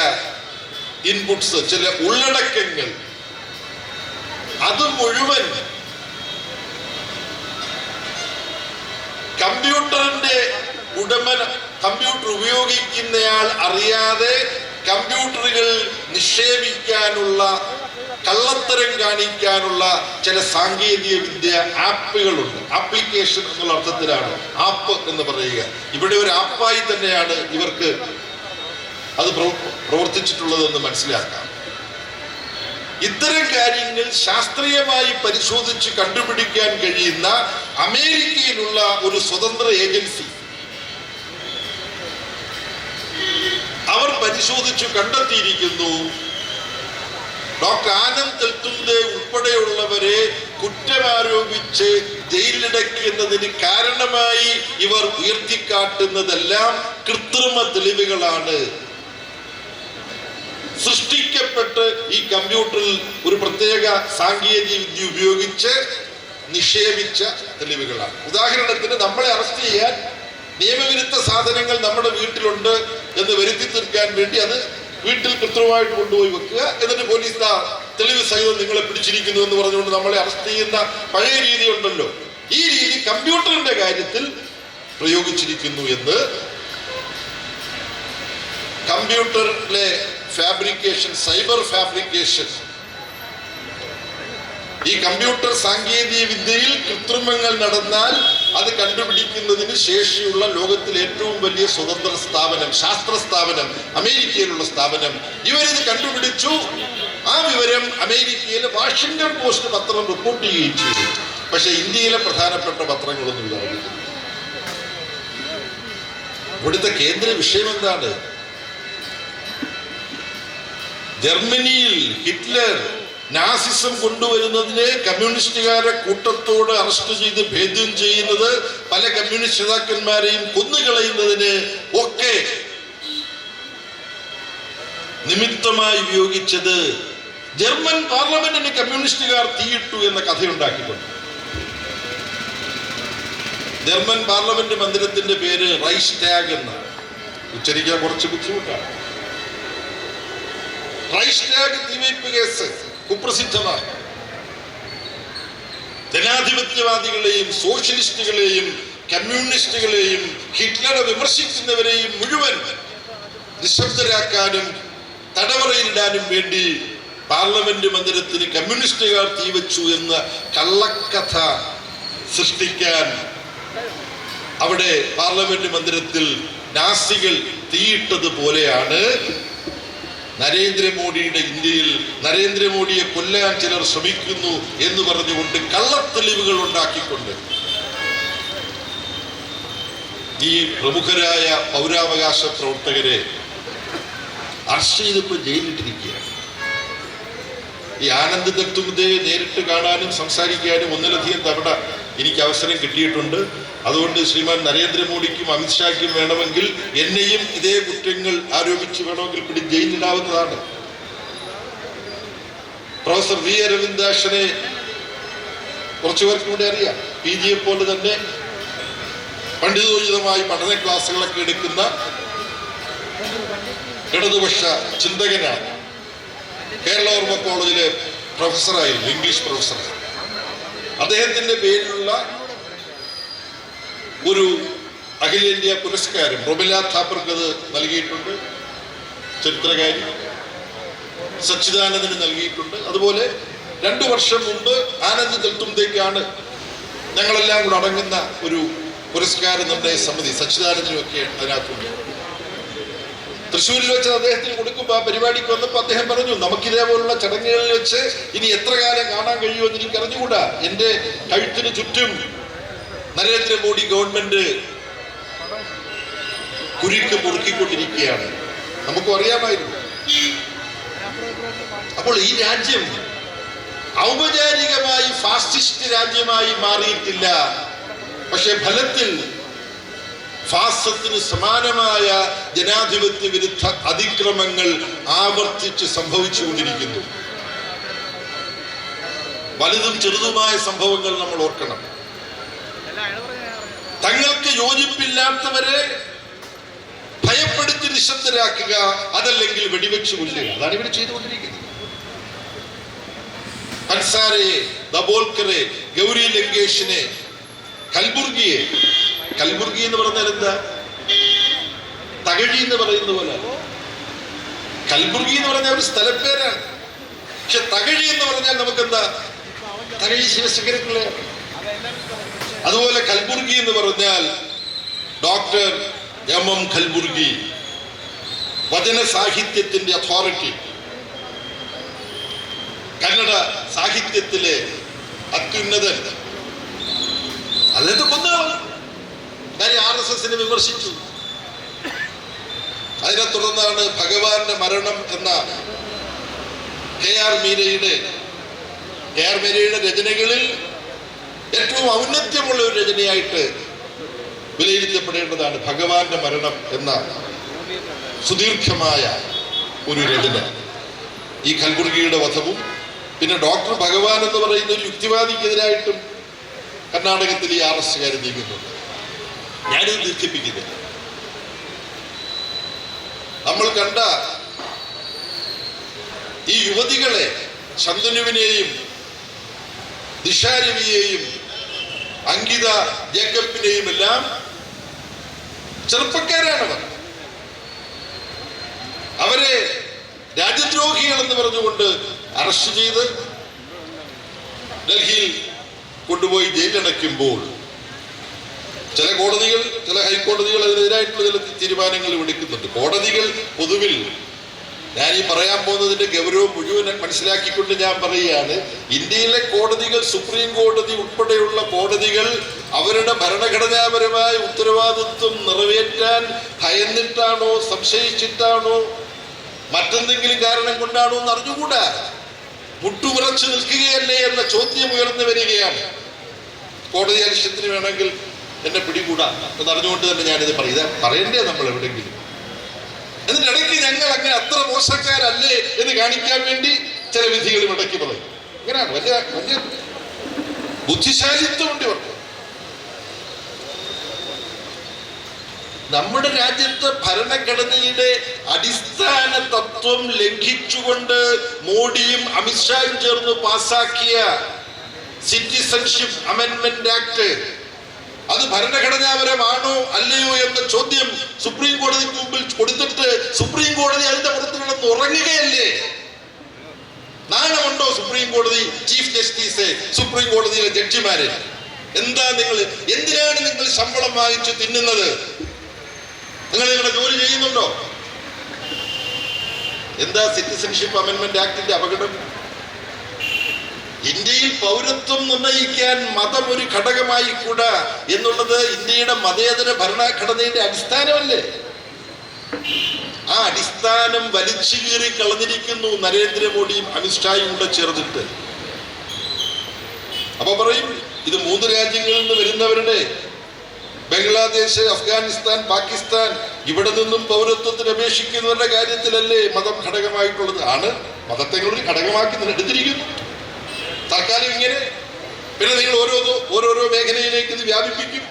ഇൻപുട്സ്, ചില ഉള്ളടക്കങ്ങൾ, അത് മുഴുവൻ കമ്പ്യൂട്ടറിന്റെ ഉടമ, കമ്പ്യൂട്ടർ ഉപയോഗിക്കുന്നയാൾ അറിയാതെ കമ്പ്യൂട്ടറുകൾ നിക്ഷേപിക്കാനുള്ള, കള്ളത്തരം കാണിക്കാനുള്ള ചില സാങ്കേതിക വിദ്യ ആപ്പുകളുണ്ട്. ആപ്ലിക്കേഷൻ എന്നുള്ള അർത്ഥത്തിലാണ് ആപ്പ് എന്ന് പറയുക. ഇവിടെ ഒരു ആപ്പായി തന്നെയാണ് ഇവർക്ക് അത് പ്രവർത്തിച്ചിട്ടുള്ളതെന്ന് മനസ്സിലാക്കാം. ഇത്തരം കാര്യങ്ങൾ ശാസ്ത്രീയമായി പരിശോധിച്ച് കണ്ടുപിടിക്കാൻ കഴിയുന്ന അമേരിക്കയിലുള്ള ഒരു സ്വതന്ത്ര ഏജൻസി അവർ പരിശോധിച്ചു കണ്ടെത്തിയിരിക്കുന്നു, ഡോക്ടർ ആനന്ദ് തെൽതുംദെ ഉൾപ്പെടെയുള്ളവരെ കുറ്റമാരോപിച്ച് ജയിലിലടയ്ക്കുന്നതിന് കാരണമായി ഇവർ ഉയർത്തിക്കാട്ടുന്നതെല്ലാം കൃത്രിമ തെളിവുകളാണ്. സൃഷ്ടിക്കപ്പെട്ട് ഈ കമ്പ്യൂട്ടറിൽ ഒരു പ്രത്യേക സാങ്കേതിക വിദ്യ ഉപയോഗിച്ച് നിക്ഷേപിച്ച തെളിവുകളാണ്. ഉദാഹരണത്തിന്, നമ്മളെ അറസ്റ്റ് ചെയ്യാൻ നിയമവിരുദ്ധ സാധനങ്ങൾ നമ്മുടെ വീട്ടിലുണ്ട് എന്ന് വരുത്തി തീർക്കാൻ വേണ്ടി അത് വീട്ടിൽ കൃത്രിമമായിട്ട് കൊണ്ടുപോയി വെക്കുക, എന്നിട്ട് പോലീസ് തെളിവ് സഹിതം നിങ്ങളെ പിടിച്ചിരിക്കുന്നു എന്ന് പറഞ്ഞുകൊണ്ട് നമ്മളെ അറസ്റ്റ് ചെയ്യുന്ന പഴയ രീതി ഉണ്ടല്ലോ. ഈ രീതി കമ്പ്യൂട്ടറിന്റെ കാര്യത്തിൽ പ്രയോഗിച്ചിരിക്കുന്നു എന്ന് കമ്പ്യൂട്ടറിലെ ഫാബ്രിക്കേഷൻ, സൈബർ ഫാബ്രിക്കേഷൻ, ഈ കമ്പ്യൂട്ടർ സാങ്കേതിക വിദ്യയിൽ കൃത്രിമങ്ങൾ നടന്നാൽ അത് കണ്ടുപിടിക്കുന്നതിന് ശേഷിയുള്ള ലോകത്തിലെ ഏറ്റവും വലിയ സ്വതന്ത്ര സ്ഥാപനം, ശാസ്ത്ര സ്ഥാപനം, അമേരിക്കയിലുള്ള സ്ഥാപനം, ഇവരിത് കണ്ടുപിടിച്ചു. ആ വിവരം അമേരിക്കയിലെ വാഷിംഗ്ടൺ പോസ്റ്റ് പത്രം റിപ്പോർട്ട് ചെയ്യുകയും ചെയ്തു. പക്ഷെ ഇന്ത്യയിലെ പ്രധാനപ്പെട്ട പത്രങ്ങളൊന്നും ഇത് അറിയിക്കുന്നു. ഇവിടുത്തെ കേന്ദ്ര വിഷയം എന്താണ്? ജർമ്മനിയിൽ ഹിറ്റ്ലർ നാസിസം കൊണ്ടുവരുന്നതിനെ കമ്മ്യൂണിസ്റ്റുകാരെ കൂട്ടത്തോട് അറസ്റ്റ് ചെയ്ത് ഭേദ്യം ചെയ്യുന്നത്, പല കമ്മ്യൂണിസ്റ്റ് നേതാക്കന്മാരെയും കൊന്നുകളയുന്നതിന് ഒക്കെ നിമിത്തമായി ഉപയോഗിച്ചത് ജർമ്മൻ പാർലമെന്റിന് കമ്മ്യൂണിസ്റ്റുകാർ തീയിട്ടു എന്ന കഥയുണ്ടാക്കിക്കൊണ്ട്. ജർമ്മൻ പാർലമെന്റ് മന്ദിരത്തിന്റെ പേര് റൈസ്ടാഗ് എന്നാണ്. ഉച്ചരിക്കാൻ കുറച്ച് ബുദ്ധിമുട്ടാണ്. റൈസ്ടാഗ് തീവയ്പ് കേസ് കുപ്രസിദ്ധമാണ്. ജനാധിപത്യവാദികളെയും സോഷ്യലിസ്റ്റുകളെയും കമ്മ്യൂണിസ്റ്റുകളെയും ഹിറ്റ്ലറെ വിമർശിക്കുന്നവരെയും മുഴുവൻ നിശബ്ദരാക്കാനും തടവറയിലിടാനും വേണ്ടി പാർലമെന്റ് മന്ദിരത്തിന് കമ്മ്യൂണിസ്റ്റുകാർ തീവച്ചു എന്ന കള്ളക്കഥ സൃഷ്ടിക്കാൻ അവിടെ പാർലമെന്റ് മന്ദിരത്തിൽ നാസികൾ തീയിട്ടതുപോലെയാണ് നരേന്ദ്രമോദിയുടെ ഇന്ത്യയിൽ നരേന്ദ്രമോദിയെ കൊല്ലാൻ ചിലർ ശ്രമിക്കുന്നു എന്ന് പറഞ്ഞുകൊണ്ട് കള്ളത്തെളിവുകൾ ഉണ്ടാക്കിക്കൊണ്ട് ഈ പ്രമുഖരായ പൗരാവകാശ പ്രവർത്തകരെ അറസ്റ്റ് ചെയ്തപ്പോൾ ജയിലിട്ടിരിക്കുകയാണ്. ഈ ആനന്ദ് തെൽതുംദെയെ നേരിട്ട് കാണാനും സംസാരിക്കാനും ഒന്നിലധികം തവണ എനിക്ക് അവസരം കിട്ടിയിട്ടുണ്ട്. അതുകൊണ്ട് ശ്രീമാൻ നരേന്ദ്രമോദിക്കും അമിത്ഷായ്ക്കും വേണമെങ്കിൽ എന്നെയും ഇതേ കുറ്റങ്ങൾ ആരോപിച്ച് വേണമെങ്കിൽ ജയിലിടാവുന്നതാണ്. പ്രൊഫസർ വി അരവിന്ദാക്ഷനെ കുറച്ചുപേർക്കും കൂടെ അറിയാം. PG പോലെ തന്നെ പണ്ഡിതോചിതമായി പഠന ക്ലാസ്സുകളൊക്കെ എടുക്കുന്ന ഇടതുപക്ഷ ചിന്തകനാണ്. കേരള ഓർമ്മ കോളേജിലെ പ്രൊഫസറായിരുന്നു, ഇംഗ്ലീഷ് പ്രൊഫസറായിരുന്നു. അദ്ദേഹത്തിന്റെ പേരിലുള്ള ഒരു അഖിലേന്ത്യാ പുരസ്കാരം റൊബില താപ്പർക്ക് അത് നൽകിയിട്ടുണ്ട്. ചരിത്രകാരി സച്ചിദാനന്ദന് നൽകിയിട്ടുണ്ട്. അതുപോലെ 2 വർഷം മുമ്പ് ആനന്ദ് തെൽതുംദെക്കാണ് ഞങ്ങളെല്ലാം കൂടെ അടങ്ങുന്ന ഒരു പുരസ്കാര നിർണയ സമിതി, സച്ചിദാനന്ദനുമൊക്കെ അതിനകത്തുണ്ട്. തൃശ്ശൂരിൽ വെച്ച് അദ്ദേഹത്തിന് കൊടുക്കുമ്പോൾ ആ പരിപാടിക്ക് വന്നപ്പോൾ അദ്ദേഹം പറഞ്ഞു, നമുക്കിതേപോലുള്ള ചടങ്ങുകളിൽ വെച്ച് ഇനി എത്ര കാലം കാണാൻ കഴിയുമെന്ന് എനിക്ക് അറിഞ്ഞുകൂടാ. എൻ്റെ കഴുത്തിന് ചുറ്റും നരേന്ദ്രമോദി ഗവൺമെന്റ് കുരുക്ക് മുറുക്കിക്കൊണ്ടിരിക്കുകയാണ്. നമുക്കും അറിയാമായിരുന്നു. അപ്പോൾ ഈ രാജ്യം ഔപചാരികമായി ഫാസിസ്റ്റ് രാജ്യമായി മാറിയിട്ടില്ല. പക്ഷെ ഫലത്തിൽ ഫാസത്തിന് സമാനമായ ജനാധിപത്യ വിരുദ്ധ അതിക്രമങ്ങൾ ആവർത്തിച്ച് സംഭവിച്ചുകൊണ്ടിരിക്കുന്നു. വലുതും ചെറുതുമായ സംഭവങ്ങൾ നമ്മൾ ഓർക്കണം. തങ്ങൾക്ക് യോജിപ്പില്ലാത്തവരെ ഭയപ്പെടുത്തി നിശബ്ദരാക്കുക, അതല്ലെങ്കിൽ വെടിവെച്ച് കൊല്ലുക. അതാണ് ഇവർ ചെയ്തുകൊണ്ടിരിക്കുന്നത്. അൻസാരയെ, ദബോൾക്കറെ, ഗൗരി ലങ്കേഷിനെ, കൽബുർഗിയെ. കൽബുർഗി എന്ന് പറഞ്ഞാൽ എന്താ? തകഴി എന്ന് പറയുന്ന പോലെ. കൽബുർഗി എന്ന് പറഞ്ഞാൽ ഒരു സ്ഥലപ്പേരാണ്. പക്ഷെ തകഴി എന്ന് പറഞ്ഞാൽ നമുക്കെന്താ? തകഴി ശിവശങ്കരപ്പിള്ള. അതുപോലെ കൽബുർഗി എന്ന് പറഞ്ഞാൽ ഡോക്ടർ എം കൽബുർഗി, വചന സാഹിത്യത്തിന്റെ അതോറിറ്റി, കന്നഡ സാഹിത്യത്തിലെ അത്യുന്നതൻ. അദ്ദേഹത്തെ കൊന്നുകളഞ്ഞു. RSS വിമർശിച്ചു. അതിനെ തുടർന്നാണ് ഭഗവാന്റെ മരണം എന്ന KR മീരയുടെ രചനകളിൽ ഏറ്റവും ഔന്നത്യമുള്ള ഒരു രചനയായിട്ട് വിലയിരുത്തപ്പെടേണ്ടതാണ് ഭഗവാന്റെ മരണം എന്ന സുദീർഘമായ ഒരു രചന. ഈ കൽബുർഗിയുടെ വധവും പിന്നെ ഡോക്ടർ ഭഗവാൻ എന്ന് പറയുന്ന ഒരു യുക്തിവാദിക്കെതിരായിട്ടും കർണാടകത്തിൽ ഈ RSSകാർ നീങ്ങുന്നുണ്ട്. ഞാനിത് ദീർഘിപ്പിക്കുന്നില്ല. നമ്മൾ കണ്ട ഈ യുവതികളെ, ശന്തനുവിനെയും ദിശാരവിയെയും അങ്കിത ജേക്കബിനെയും എല്ലാം ചെറുപ്പക്കാരാണവർ. അവരെ രാജ്യദ്രോഹികൾ എന്ന് പറഞ്ഞുകൊണ്ട് അറസ്റ്റ് ചെയ്ത് ഡൽഹിയിൽ കൊണ്ടുപോയി ജയിലടയ്ക്കുമ്പോൾ ചില കോടതികൾ, ചില ഹൈക്കോടതികൾ അതിനെതിരായിട്ടുള്ള ചില തീരുമാനങ്ങൾ എടുക്കുന്നുണ്ട്. കോടതികൾ പൊതുവിൽ, ഞാൻ ഈ പറയാൻ പോകുന്നതിന്റെ ഗൗരവം മുഴുവൻ മനസ്സിലാക്കിക്കൊണ്ട് ഞാൻ പറയുകയാണ്, ഇന്ത്യയിലെ കോടതികൾ, സുപ്രീം കോടതി ഉൾപ്പെടെയുള്ള കോടതികൾ അവരുടെ ഭരണഘടനാപരമായ ഉത്തരവാദിത്വം നിറവേറ്റാൻ ഭയന്നിട്ടാണോ, സംശയിച്ചിട്ടാണോ, മറ്റെന്തെങ്കിലും കാരണം കൊണ്ടാണോ എന്ന് അറിഞ്ഞുകൂടാ, മുട്ടുവിറച്ചു നിൽക്കുകയല്ലേ എന്ന ചോദ്യം ഉയർന്നു വരികയാണ്. കോടതി അലക്ഷ്യത്തിന് വേണമെങ്കിൽ എന്നെ പിടികൂടാ എന്നറിഞ്ഞുകൊണ്ട് തന്നെ ഞാനിത് പറയണ്ടേ നമ്മൾ എവിടെയെങ്കിലും. എന്നിട്ട് ഇടയ്ക്ക് ഞങ്ങൾ അങ്ങനെ അത്ര മോശക്കാരല്ലേ എന്ന് കാണിക്കാൻ വേണ്ടി ചില വിധികൾ ഇടയ്ക്ക് പറയും. ഇങ്ങനെയാണ് വലിയ വലിയ ബുദ്ധിശാലിത്വം ഉണ്ട് ഇവർക്ക്. നമ്മുടെ രാജ്യത്ത് ഭരണഘടനയുടെ അടിസ്ഥാന തത്വം ലംഘിച്ചുകൊണ്ട് മോഡിയും അമിത്ഷായും ചേർന്ന് പാസാക്കിയ സിറ്റിസൺഷിപ്പ് അമെൻഡ്മെന്റ് ആക്ട്, അത് ഭരണഘടനാപരമാണോ അല്ലയോ എന്ന ചോദ്യം സുപ്രീം കോടതിക്ക് മുമ്പിൽ കൊടുത്തിട്ട് സുപ്രീം കോടതി അതിന്റെ പുറത്ത് കിടന്ന് ഉറങ്ങുകയല്ലേ? നാണമുണ്ടോ സുപ്രീം കോടതി ചീഫ് ജസ്റ്റിസ്, സുപ്രീം കോടതിയിലെ ജഡ്ജിമാര്? എന്താ നിങ്ങൾ, എന്തിനാണ് നിങ്ങൾ ശമ്പളം വാങ്ങിച്ചു തിന്നുന്നത്? നിങ്ങൾ നിങ്ങളുടെ ജോലി ചെയ്യുന്നുണ്ടോ? എന്താ സിറ്റിസൺഷിപ്പ് അമെൻഡ്മെന്റ് ആക്ടിന്റെ അപകടം? ഇന്ത്യയിൽ പൗരത്വം നിർണയിക്കാൻ മതം ഒരു ഘടകമായി കൂടാ എന്നുള്ളത് ഇന്ത്യയുടെ മതേതര ഭരണഘടനയുടെ അടിസ്ഥാനമല്ലേ? ആ അടിസ്ഥാനം വലിച്ചു കീറി കളഞ്ഞിരിക്കുന്നു നരേന്ദ്രമോദിയും അമിത്ഷായും കൂടെ ചേർന്നിട്ട്. അപ്പൊ പറയും, ഇത് 3 രാജ്യങ്ങളിൽ നിന്ന് വരുന്നവരുടെ, ബംഗ്ലാദേശ്, അഫ്ഗാനിസ്ഥാൻ, പാകിസ്ഥാൻ, ഇവിടെ നിന്നും പൗരത്വത്തിന് അപേക്ഷിക്കുന്നവരുടെ കാര്യത്തിലല്ലേ മതം ഘടകമായിട്ടുള്ളത്? ആണ്. മതത്തെ ഒരു ഘടകമാക്കി എടുത്തിരിക്കുന്നു തൽക്കാലം ഇങ്ങനെ. പിന്നെ നിങ്ങൾ ഓരോരോ മേഖലയിലേക്ക് ഇത് വ്യാപിപ്പിക്കും.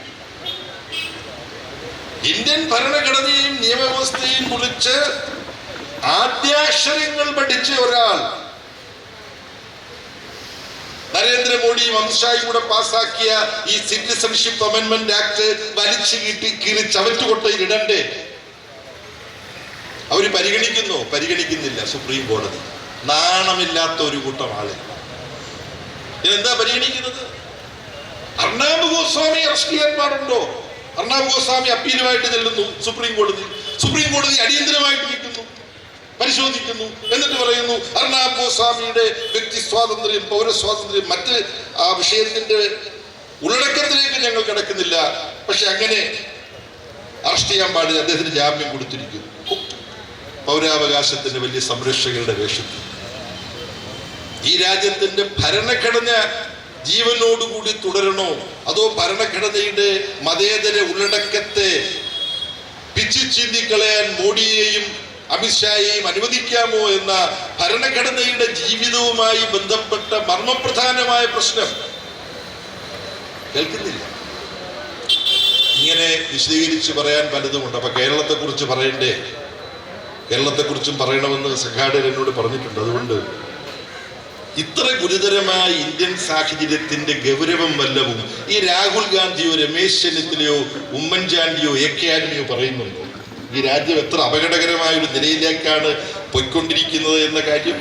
ഇന്ത്യൻ ഭരണഘടനയും നിയമവ്യവസ്ഥയും കുറിച്ച് ആദ്യാക്ഷരങ്ങൾ പഠിച്ച ഒരാൾ നരേന്ദ്രമോദിയും അമിത്ഷായും കൂടെ പാസാക്കിയ ഈ സിറ്റിസൺഷിപ്പ് അമെൻഡ്മെന്റ് ആക്ട് വലിച്ചു കീറി ചവറ്റുകൊട്ടയിൽ ഇടണ്ടേ? അവര് പരിഗണിക്കുന്നില്ല സുപ്രീം കോടതി. നാണമില്ലാത്ത ഒരു കൂട്ടം ആള് ഇതെന്താ പരിഗണിക്കുന്നത്? അർണാബ് ഗോസ്വാമി അറസ്റ്റ് ചെയ്യാൻ പാടുണ്ടോ? അർണാബ് ഗോസ്വാമി അപ്പീലുമായിട്ട് ചെല്ലുന്നു സുപ്രീം കോടതി അടിയന്തരമായിട്ട് നിൽക്കുന്നു, പരിശോധിക്കുന്നു. എന്നിട്ട് പറയുന്നു അർണാബ് ഗോസ്വാമിയുടെ വ്യക്തി സ്വാതന്ത്ര്യം, പൗരസ്വാതന്ത്ര്യം, മറ്റ് ആ വിഷയത്തിന്റെ ഉള്ളടക്കത്തിലേക്ക് ഞങ്ങൾ കിടക്കുന്നില്ല, പക്ഷെ അങ്ങനെ അറസ്റ്റ് ചെയ്യാൻ പാടില്ല, അദ്ദേഹത്തിന് ജാമ്യം കൊടുത്തിരിക്കുന്നു. പൗരാവകാശത്തിന്റെ വലിയ സംരക്ഷകരുടെ വേഷത്തിൽ ഈ രാജ്യത്തിന്റെ ഭരണഘടന ജീവനോടുകൂടി തുടരണോ, അതോ ഭരണഘടനയുടെ മതേതര ഉള്ളടക്കത്തെ പിച്ചി ചീന്തിക്കളയാൻ മോഡിയെയും അമിത്ഷായെയും അനുവദിക്കാമോ എന്ന ഭരണഘടനയുടെ ജീവിതവുമായി ബന്ധപ്പെട്ട മർമ്മപ്രധാനമായ പ്രശ്നം കേൾക്കുന്നില്ല. ഇങ്ങനെ വിശദീകരിച്ച് പറയാൻ പലതുമുണ്ട്. അപ്പൊ കേരളത്തെക്കുറിച്ച് പറയണ്ടേ? കേരളത്തെക്കുറിച്ചും പറയണമെന്ന് സംഘാടകർ എന്നോട് പറഞ്ഞിട്ടുണ്ട്. അതുകൊണ്ട് ഇത്ര ഗുരുതരമായ ഇന്ത്യൻ സാഹചര്യത്തിന്റെ ഗൗരവം വല്ലവും ഈ രാഹുൽ ഗാന്ധിയോ രമേശ് ചെന്നിത്തലയോ ഉമ്മൻചാണ്ടിയോ എ.കെ. പറയുന്നുണ്ടോ? ഈ രാജ്യം എത്ര അപകടകരമായ ഒരു നിലയിലേക്കാണ് പോയിക്കൊണ്ടിരിക്കുന്നത് എന്ന കാര്യം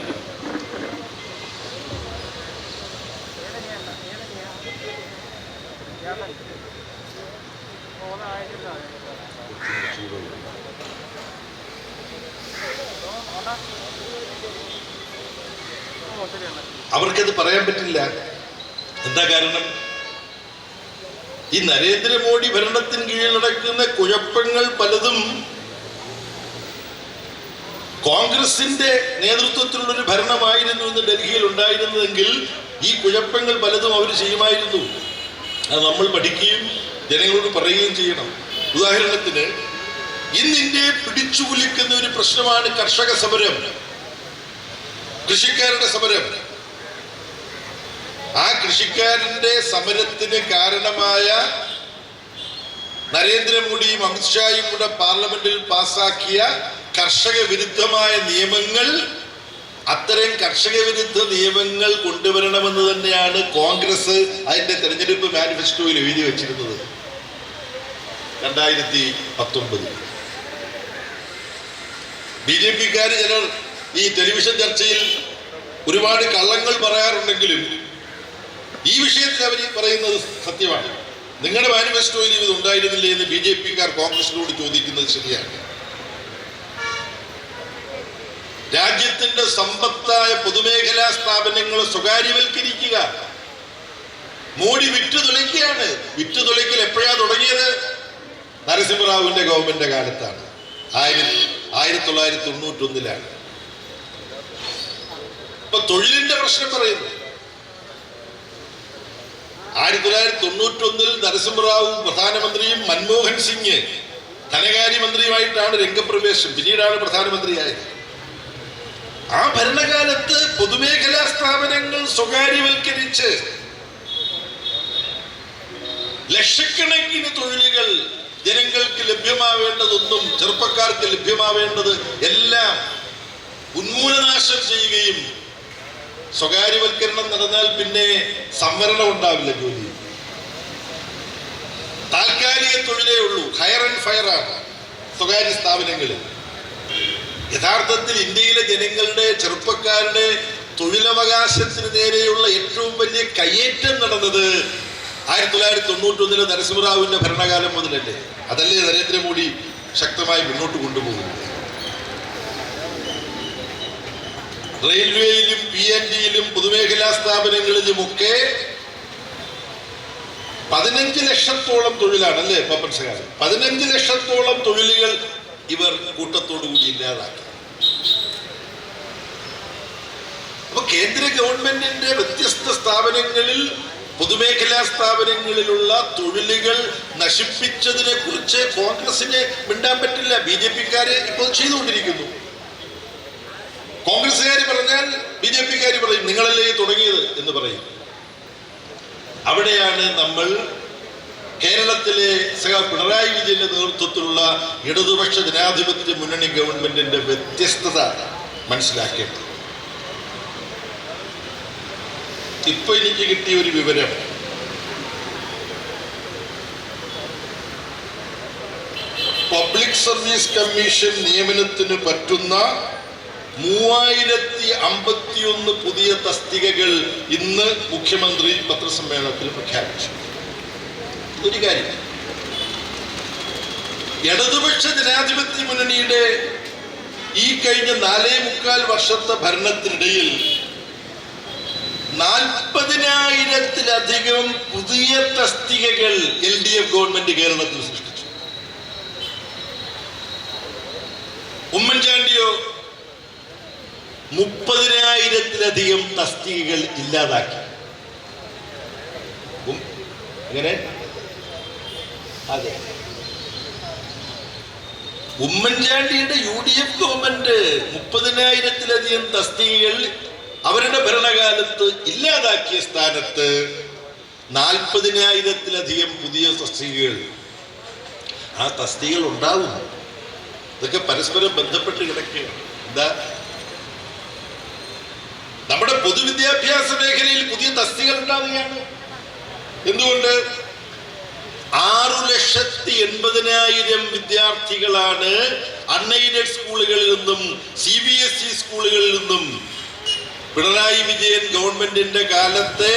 അവർക്കത് പറയാൻ പറ്റില്ല. എന്താ കാരണം? ഈ നരേന്ദ്രമോദി ഭരണത്തിന് കീഴിൽ നടക്കുന്ന കുഴപ്പങ്ങൾ പലതും കോൺഗ്രസിന്റെ നേതൃത്വത്തിലുള്ള ഒരു ഭരണമായിരുന്നു എന്ന് ഡൽഹിയിൽ ഉണ്ടായിരുന്നതെങ്കിൽ ഈ കുഴപ്പങ്ങൾ പലതും അവർ ചെയ്യുമായിരുന്നു. അത് നമ്മൾ പഠിക്കുകയും ജനങ്ങളോട് പറയുകയും ചെയ്യണം. ഉദാഹരണത്തിന്, ഇന്ന് ഇന്ത്യയെ പിടിച്ചുകുലിക്കുന്ന ഒരു പ്രശ്നമാണ് കർഷക സമരം, കൃഷിക്കാരുടെ സമരം. ആ കൃഷിക്കാരന്റെ സമരത്തിന് കാരണമായ നരേന്ദ്രമോദിയും അമിത്ഷായും കൂടെ പാർലമെന്റിൽ പാസാക്കിയ കർഷക വിരുദ്ധമായ നിയമങ്ങൾ, അത്തരം കർഷക വിരുദ്ധ നിയമങ്ങൾ കൊണ്ടുവരണമെന്ന് തന്നെയാണ് കോൺഗ്രസ് അതിന്റെ തെരഞ്ഞെടുപ്പ് മാനിഫെസ്റ്റോയിൽ എഴുതി വെച്ചിരുന്നത് 2019. BJP-ക്കാർ ചിലർ ഈ ടെലിവിഷൻ ചർച്ചയിൽ ഒരുപാട് കള്ളങ്ങൾ പറയാറുണ്ടെങ്കിലും ഈ വിഷയത്തിൽ അവർ പറയുന്നത് സത്യമാണ്. നിങ്ങളുടെ മാനിഫെസ്റ്റോയിൽ ഇത് ഉണ്ടായിരുന്നില്ലേ എന്ന് BJP-ക്കാർ കോൺഗ്രസിനോട് ചോദിക്കുന്നത് ശരിയാണ്. രാജ്യത്തിന്റെ സമ്പത്തായ പൊതുമേഖലാ സ്ഥാപനങ്ങളെ സ്വകാര്യവൽക്കരിക്കുക. മോഡി വിറ്റുതുലയ്ക്കുകയാണ്. വിറ്റുതുലയ്ക്കൽ എപ്പോഴാണ് തുടങ്ങിയത്? നരസിംഹറാവുവിന്റെ ഗവൺമെന്റിന്റെ കാലത്താണ്. 1991 ഇപ്പൊ തൊഴിലിന്റെ പ്രശ്നം പറയുന്നു. 1991 നരസിംഹറാവു പ്രധാനമന്ത്രിയും മൻമോഹൻ സിംഗ് ധനകാര്യമന്ത്രിയുമായിട്ടാണ് രംഗപ്രവേശം. പിന്നീടാണ് പ്രധാനമന്ത്രിയായത്. ആ ഭരണകാലത്ത് പൊതുമേഖലാ സ്ഥാപനങ്ങൾ സ്വകാര്യവൽക്കരിച്ച് ലക്ഷക്കണക്കിന് തൊഴിലുകൾ ജനങ്ങൾക്ക് ലഭ്യമാവേണ്ടതൊന്നും ചെറുപ്പക്കാർക്ക് ലഭ്യമാവേണ്ടത് എല്ലാം ഉന്മൂലനാശം ചെയ്യുകയും, സ്വകാര്യവൽക്കരണം നടന്നാൽ പിന്നെ സംവരണം ഉണ്ടാവില്ല, ജോലി താൽക്കാലിക തൊഴിലേ ഉള്ളൂ, ഹയർ ആൻഡ് ഫയർ ആണ് സ്വകാര്യ സ്ഥാപനങ്ങളിൽ. യഥാർത്ഥത്തിൽ ഇന്ത്യയിലെ ജനങ്ങളുടെ ചെറുപ്പക്കാരുടെ തൊഴിലവകാശത്തിന് നേരെയുള്ള ഏറ്റവും വലിയ കയ്യേറ്റം നടന്നത് 1991 നരസിംഹറാവുവിന്റെ ഭരണകാലം മുതലല്ലേ. അതല്ലേ നരേന്ദ്രമോദി ശക്തമായി മുന്നോട്ട് കൊണ്ടുപോകുന്നത്. റെയിൽവേയിലും PNDയിലും പൊതുമേഖലാ സ്ഥാപനങ്ങളിലുമൊക്കെ 15 ലക്ഷത്തോളം തൊഴിലാണ് അല്ലേ പപ്പൻസകാലം. 15 ലക്ഷത്തോളം തൊഴിലുകൾ ഇവർ കൂട്ടത്തോടുകൂടി ഇല്ലാതാക്കി. അപ്പൊ കേന്ദ്ര ഗവൺമെന്റിന്റെ വ്യത്യസ്ത സ്ഥാപനങ്ങളിൽ, പൊതുമേഖലാ സ്ഥാപനങ്ങളിലുള്ള തൊഴിലുകൾ നശിപ്പിച്ചതിനെ കുറിച്ച് കോൺഗ്രസിന് മിണ്ടാൻ പറ്റില്ല. BJP-ക്കാര് ഇപ്പോൾ ചെയ്തുകൊണ്ടിരിക്കുന്നു. കോൺഗ്രസ്സുകാർ പറഞ്ഞാൽ BJP-ക്കാർ പറയും നിങ്ങളല്ലേ തുടങ്ങിയത് എന്ന് പറയും. അവിടെയാണ് നമ്മൾ കേരളത്തിലെ പിണറായി വിജയന്റെ നേതൃത്വത്തിലുള്ള ഇടതുപക്ഷ ജനാധിപത്യ മുന്നണി ഗവൺമെന്റിന്റെ വ്യത്യസ്തത മനസ്സിലാക്കേണ്ടത്. ഇപ്പൊ എനിക്ക് കിട്ടിയ ഒരു വിവരം, പബ്ലിക് സർവീസ് കമ്മീഷൻ നിയമനത്തിന് പറ്റുന്ന 3051 പുതിയ തസ്തികകൾ ഇന്ന് മുഖ്യമന്ത്രി പത്രസമ്മേളനത്തിൽ പ്രഖ്യാപിച്ചു. ഒരു കാര്യം, ഇടതുപക്ഷ ജനാധിപത്യ മുന്നണിയുടെ ഈ കഴിഞ്ഞ 4.25 വർഷത്തെ ഭരണത്തിനിടയിൽ 40,000-ത്തിലധികം പുതിയ തസ്തികകൾ LDF ഗവൺമെന്റ് കേരളത്തിൽ സൃഷ്ടിച്ചു. ഉമ്മൻചാണ്ടിയോ 30,000-ത്തിലധികം തസ്തികകൾ ഇല്ലാതാക്കി. എങ്ങനെ? അതെ, ഉമ്മൻചാണ്ടിയുടെ UDF ഗവൺമെന്റ് 30,000-ലധികം തസ്തികകൾ അവരുടെ ഭരണകാലത്ത് ഇല്ലാതാക്കിയ സ്ഥാനത്ത് 40,000-ലധികം പുതിയ തസ്തികകൾ. ആ തസ്തികകൾ ഉണ്ടാവും. ഇതൊക്കെ പരസ്പരം ബന്ധപ്പെട്ട് കിടക്കുകയാണ്. എന്താ, നമ്മുടെ പൊതുവിദ്യാഭ്യാസ മേഖലയിൽ പുതിയ തസ്തികകൾ ഉണ്ടാവുകയാണ്. എന്തുകൊണ്ട്? 6,80,000 വിദ്യാർത്ഥികളാണ് അൺഎയ്ഡഡ് സ്കൂളുകളിൽ നിന്നും CBSE സ്കൂളുകളിൽ നിന്നും പിണറായി വിജയൻ ഗവൺമെന്റിന്റെ കാലത്തെ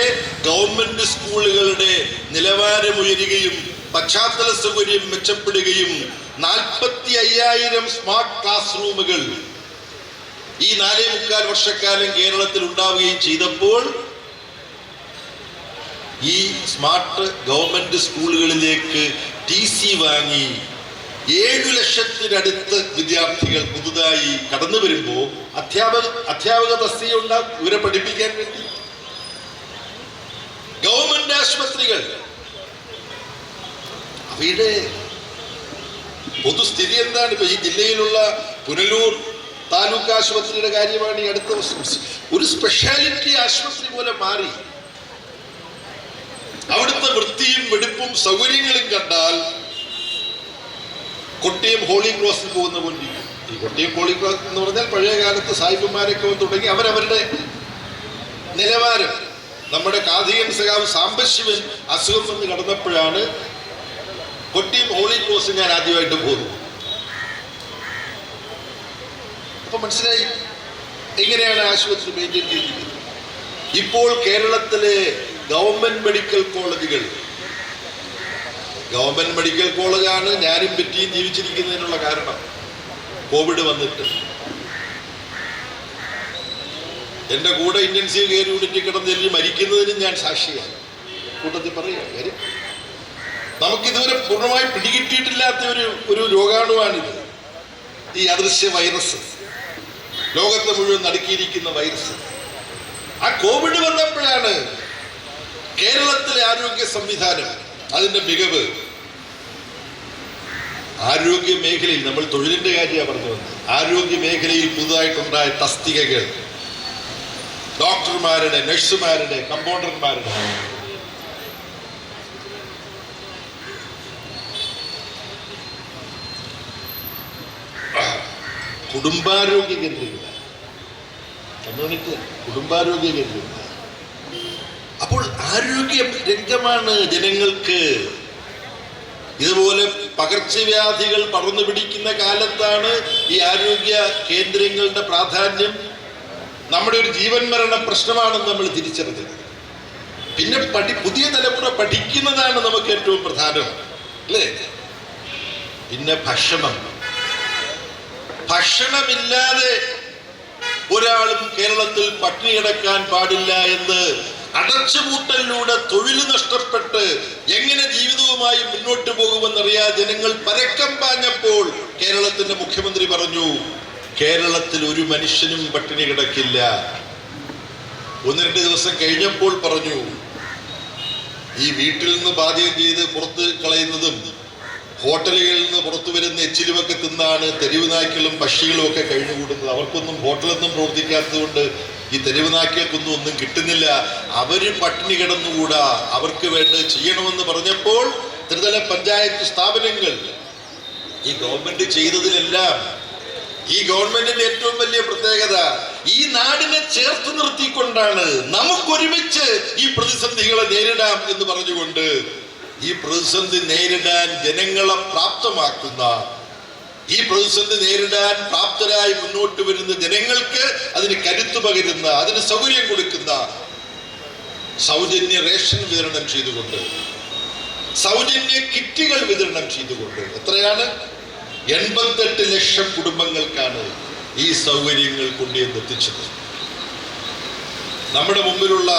ഗവൺമെന്റ് സ്കൂളുകളുടെ നിലവാരമുയരുകയും പശ്ചാത്തല സൗകര്യം മെച്ചപ്പെടുകയും 45,000 സ്മാർട്ട് ക്ലാസ് റൂമുകൾ ഈ 4.25 വർഷക്കാലം കേരളത്തിൽ ഉണ്ടാവുകയും ചെയ്തപ്പോൾ ഈ സ്മാർട്ട് ഗവൺമെന്റ് സ്കൂളുകളിലേക്ക് TC വാങ്ങി 7 ലക്ഷത്തിനടുത്ത് വിദ്യാർത്ഥികൾ പുതുതായി കടന്നു വരുമ്പോൾ അധ്യാപക തസ്തിക ഉണ്ടാകും ഇവരെ പഠിപ്പിക്കാൻ വേണ്ടി. ഗവൺമെന്റ് ആശുപത്രികൾ, അവയുടെ പൊതുസ്ഥിതി എന്താണ്? ഇപ്പൊ ഈ ജില്ലയിലുള്ള പുനലൂർ താലൂക്ക് ആശുപത്രിയുടെ കാര്യമാണ് ഈ അടുത്ത വർഷം ഒരു സ്പെഷ്യാലിറ്റി ആശുപത്രി പോലെ മാറി. അവിടുത്തെ വൃത്തിയും വെടുപ്പും സൗകര്യങ്ങളും കണ്ടാൽ കൊട്ടിയം ഹോളി ക്രോസിൽ പോകുന്ന പോലെ. ഈ കൊട്ടിയം ഹോളി ക്രോസ് എന്ന് പറഞ്ഞാൽ പഴയ കാലത്ത് സായിപ്പന്മാരൊക്കെ തുടങ്ങി അവരവരുടെ നിലവാരം. നമ്മുടെ കാഥികൻ സഖാവ് സാംബശിവൻ അസുഖം വന്ന് കടന്നപ്പോഴാണ് കൊട്ടിയം ഹോളി ക്രോസ് ഞാൻ ആദ്യമായിട്ട് പോകുന്നത്. അപ്പൊ മനസ്സിലായി എങ്ങനെയാണ് ആശുപത്രി മെയിൻറ്റെയിൻ ചെയ്തിരിക്കുന്നത്. ഇപ്പോൾ കേരളത്തിലെ ഗവൺമെന്റ് മെഡിക്കൽ കോളേജുകൾ, ഗവൺമെന്റ് മെഡിക്കൽ കോളേജാണ് ഞാനും പറ്റിയും ജീവിച്ചിരിക്കുന്നതിനുള്ള കാരണം. കോവിഡ് വന്നിട്ട് എൻ്റെ കൂടെ ഇന്റൻസീവ് കെയർ യൂണിറ്റിൽ കിടന്ന് മരിക്കുന്നതിനും ഞാൻ സാക്ഷിയാണ്. കൂട്ടത്തിൽ പറയുക കാര്യം, നമുക്കിതുവരെ പൂർണ്ണമായി പിടികിട്ടിയിട്ടില്ലാത്ത ഒരു രോഗാണുവാണിത്. ഈ അദൃശ്യ വൈറസ്, ലോകത്തെ മുഴുവൻ നടുക്കിയിരിക്കുന്ന വൈറസ്. ആ കോവിഡ് വന്നപ്പോഴാണ് കേരളത്തിലെ ആരോഗ്യ സംവിധാനം, അതിന്റെ മികവ്. ആരോഗ്യ മേഖലയിൽ നമ്മൾ തൊഴിലിന്റെ കാര്യമാണ് പറഞ്ഞു വന്നത്. ആരോഗ്യ മേഖലയിൽ പുതുതായിട്ടുണ്ടായ തസ്തികകൾ, ഡോക്ടർമാരുടെ, നഴ്സുമാരുടെ, കമ്പൗണ്ടർമാരുടെ, കുടുംബാരോഗ്യ കേന്ദ്രങ്ങൾ, കമ്മ്യൂണിറ്റി കുടുംബാരോഗ്യ കേന്ദ്രങ്ങൾ. അപ്പോൾ ആരോഗ്യ രംഗമാണ് ജനങ്ങൾക്ക്. ഇതുപോലെ പകർച്ചവ്യാധികൾ പടർന്നു പിടിക്കുന്ന കാലത്താണ് ഈ ആരോഗ്യ കേന്ദ്രങ്ങളുടെ പ്രാധാന്യം. നമ്മുടെ ഒരു ജീവൻ മരണ പ്രശ്നമാണെന്ന് നമ്മൾ തിരിച്ചറിഞ്ഞത്. പിന്നെ പുതിയ തലമുറ പഠിക്കുന്നതാണ് നമുക്ക് ഏറ്റവും പ്രധാനം, അല്ലേ? പിന്നെ ഭക്ഷണമില്ലാതെ ഒരാളും കേരളത്തിൽ പട്ടിണി കിടക്കാൻ പാടില്ല എന്ന് അടച്ചുപൂട്ടലിലൂടെ തൊഴിൽ നഷ്ടപ്പെട്ട് എങ്ങനെ ജീവിതവുമായി മുന്നോട്ട് പോകുമെന്നറിയാതെ ജനങ്ങൾ പരക്കം പാഞ്ഞപ്പോൾ കേരളത്തിന്റെ മുഖ്യമന്ത്രി പറഞ്ഞു, കേരളത്തിൽ ഒരു മനുഷ്യനും പട്ടിണി കിടക്കില്ല. 1-2 ദിവസം കഴിഞ്ഞപ്പോൾ പറഞ്ഞു, ഈ വീട്ടിൽ നിന്ന് പാചകം ചെയ്ത് പുറത്ത് കളയുന്നതും ഹോട്ടലുകളിൽ നിന്ന് പുറത്തു വരുന്ന എച്ചിലുമൊക്കെ തിന്നാണ് തെരുവ് നായ്ക്കളും പക്ഷികളും ഒക്കെ കഴിഞ്ഞുകൂടുന്നത്. അവർക്കൊന്നും ഹോട്ടലൊന്നും പ്രവർത്തിക്കാത്തത് കൊണ്ട് ഈ തെരുവ് നായ്ക്കൾക്കൊന്നും ഒന്നും കിട്ടുന്നില്ല. അവര് പട്ടിണി കിടന്നുകൂടാ, അവർക്ക് വേണ്ടത് ചെയ്യണമെന്ന് പറഞ്ഞപ്പോൾ ത്രിതല പഞ്ചായത്ത് സ്ഥാപനങ്ങൾ ഈ ഗവൺമെന്റ് ചെയ്തതിലെല്ലാം ഈ ഗവൺമെന്റിന്റെ ഏറ്റവും വലിയ പ്രത്യേകത ഈ നാടിനെ ചേർത്ത് നിർത്തിക്കൊണ്ടാണ് നമുക്കൊരുമിച്ച് ഈ പ്രതിസന്ധികളെ നേരിടാം എന്ന് പറഞ്ഞുകൊണ്ട് ഈ പ്രതിസന്ധി നേരിടാൻ ജനങ്ങളെ പ്രാപ്തമാക്കുന്ന, ഈ പ്രതിസന്ധി നേരിടാൻ പ്രാപ്തരായി മുന്നോട്ട് വരുന്ന ജനങ്ങൾക്ക് അതിന് കരുത്തു പകരുന്ന, അതിന് സൗകര്യം കൊടുക്കുന്ന സൗജന്യ റേഷൻ വിതരണം ചെയ്തുകൊണ്ട്, സൗജന്യ കിറ്റുകൾ വിതരണം ചെയ്തുകൊണ്ട് എത്രയാണ് 88 ലക്ഷം കുടുംബങ്ങൾക്കാണ് ഈ സൗകര്യങ്ങൾ കൊണ്ടുവന്നെത്തിച്ചത്. നമ്മുടെ മുമ്പിലുള്ള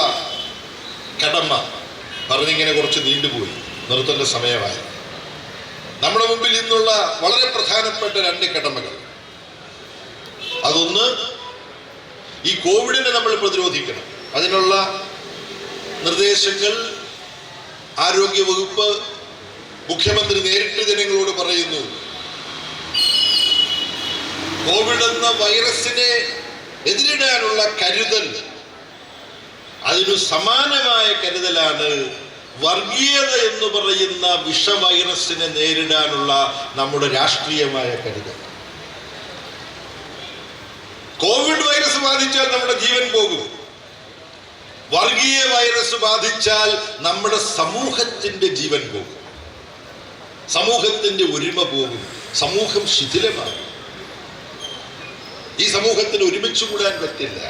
കടമ പറഞ്ഞിങ്ങനെ കുറച്ച് നീണ്ടുപോയി, നിർത്തേണ്ട സമയമായി. നമ്മുടെ മുമ്പിൽ നിന്നുള്ള വളരെ പ്രധാനപ്പെട്ട 2 കടമകൾ. അതൊന്ന്, ഈ കോവിഡിനെ നമ്മൾ പ്രതിരോധിക്കണം. അതിനുള്ള നിർദ്ദേശങ്ങൾ ആരോഗ്യ വകുപ്പ്, മുഖ്യമന്ത്രി നേരിട്ട് ജനങ്ങളോട് പറയുന്നു. കോവിഡ് എന്ന വൈറസിനെ എതിരിടാനുള്ള കരുതൽ, അതിനു സമാനമായ കരുതലാണ് വർഗീയത എന്ന് പറയുന്ന വിഷവൈറസിനെ നേരിടാനുള്ള നമ്മുടെ രാഷ്ട്രീയമായ കരുതൽ. കോവിഡ് വൈറസ് ബാധിച്ചാൽ നമ്മുടെ ജീവൻ പോകും. വർഗീയ വൈറസ് ബാധിച്ചാൽ നമ്മുടെ സമൂഹത്തിന്റെ ജീവൻ പോകും, സമൂഹത്തിന്റെ ഒരുമ പോകും, സമൂഹം ശിഥിലമാകും. ഈ സമൂഹത്തിന് ഒരുമിച്ച് കൂടാൻ പറ്റില്ല.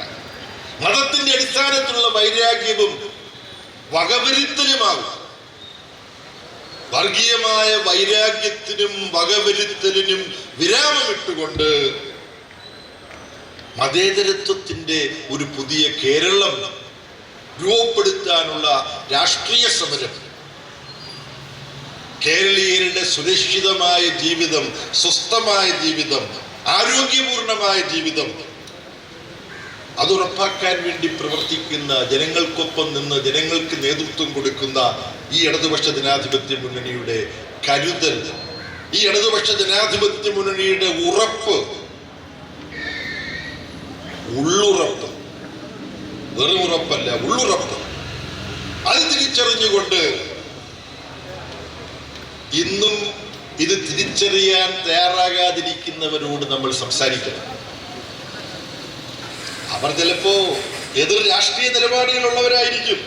മതത്തിന്റെ അടിസ്ഥാനത്തിലുള്ള വൈരാഗ്യവും വകവരുത്തലുമാകും. വർഗീയമായ വൈരാഗ്യത്തിനും വകവരുത്തലിനും വിരാമമിട്ടുകൊണ്ട് മതേതരത്വത്തിന്റെ ഒരു പുതിയ കേരളം രൂപപ്പെടുത്താനുള്ള രാഷ്ട്രീയ സമരം, കേരളീയരുടെ സുരക്ഷിതമായ ജീവിതം, സ്വസ്ഥമായ ജീവിതം, ആരോഗ്യപൂർണമായ ജീവിതം അതുറപ്പാക്കാൻ വേണ്ടി പ്രവർത്തിക്കുന്ന, ജനങ്ങൾക്കൊപ്പം നിന്ന് ജനങ്ങൾക്ക് നേതൃത്വം കൊടുക്കുന്ന ഈ ഇടതുപക്ഷ ജനാധിപത്യ മുന്നണിയുടെ കരുതൽ, ഈ ഇടതുപക്ഷ ജനാധിപത്യ മുന്നണിയുടെ ഉറപ്പ്, ഉള്ളുറപ്പ്, വെറും ഉറപ്പല്ല, ഉള്ളുറപ്പ്, അത് തിരിച്ചറിഞ്ഞുകൊണ്ട് ഇന്നും ഇത് തിരിച്ചറിയാൻ തയ്യാറാകാതിരിക്കുന്നവരോട് നമ്മൾ സംസാരിക്കണം. അവർ ചിലപ്പോ എതിർ രാഷ്ട്രീയ നിലപാടുകളുള്ളവരായിരിക്കും.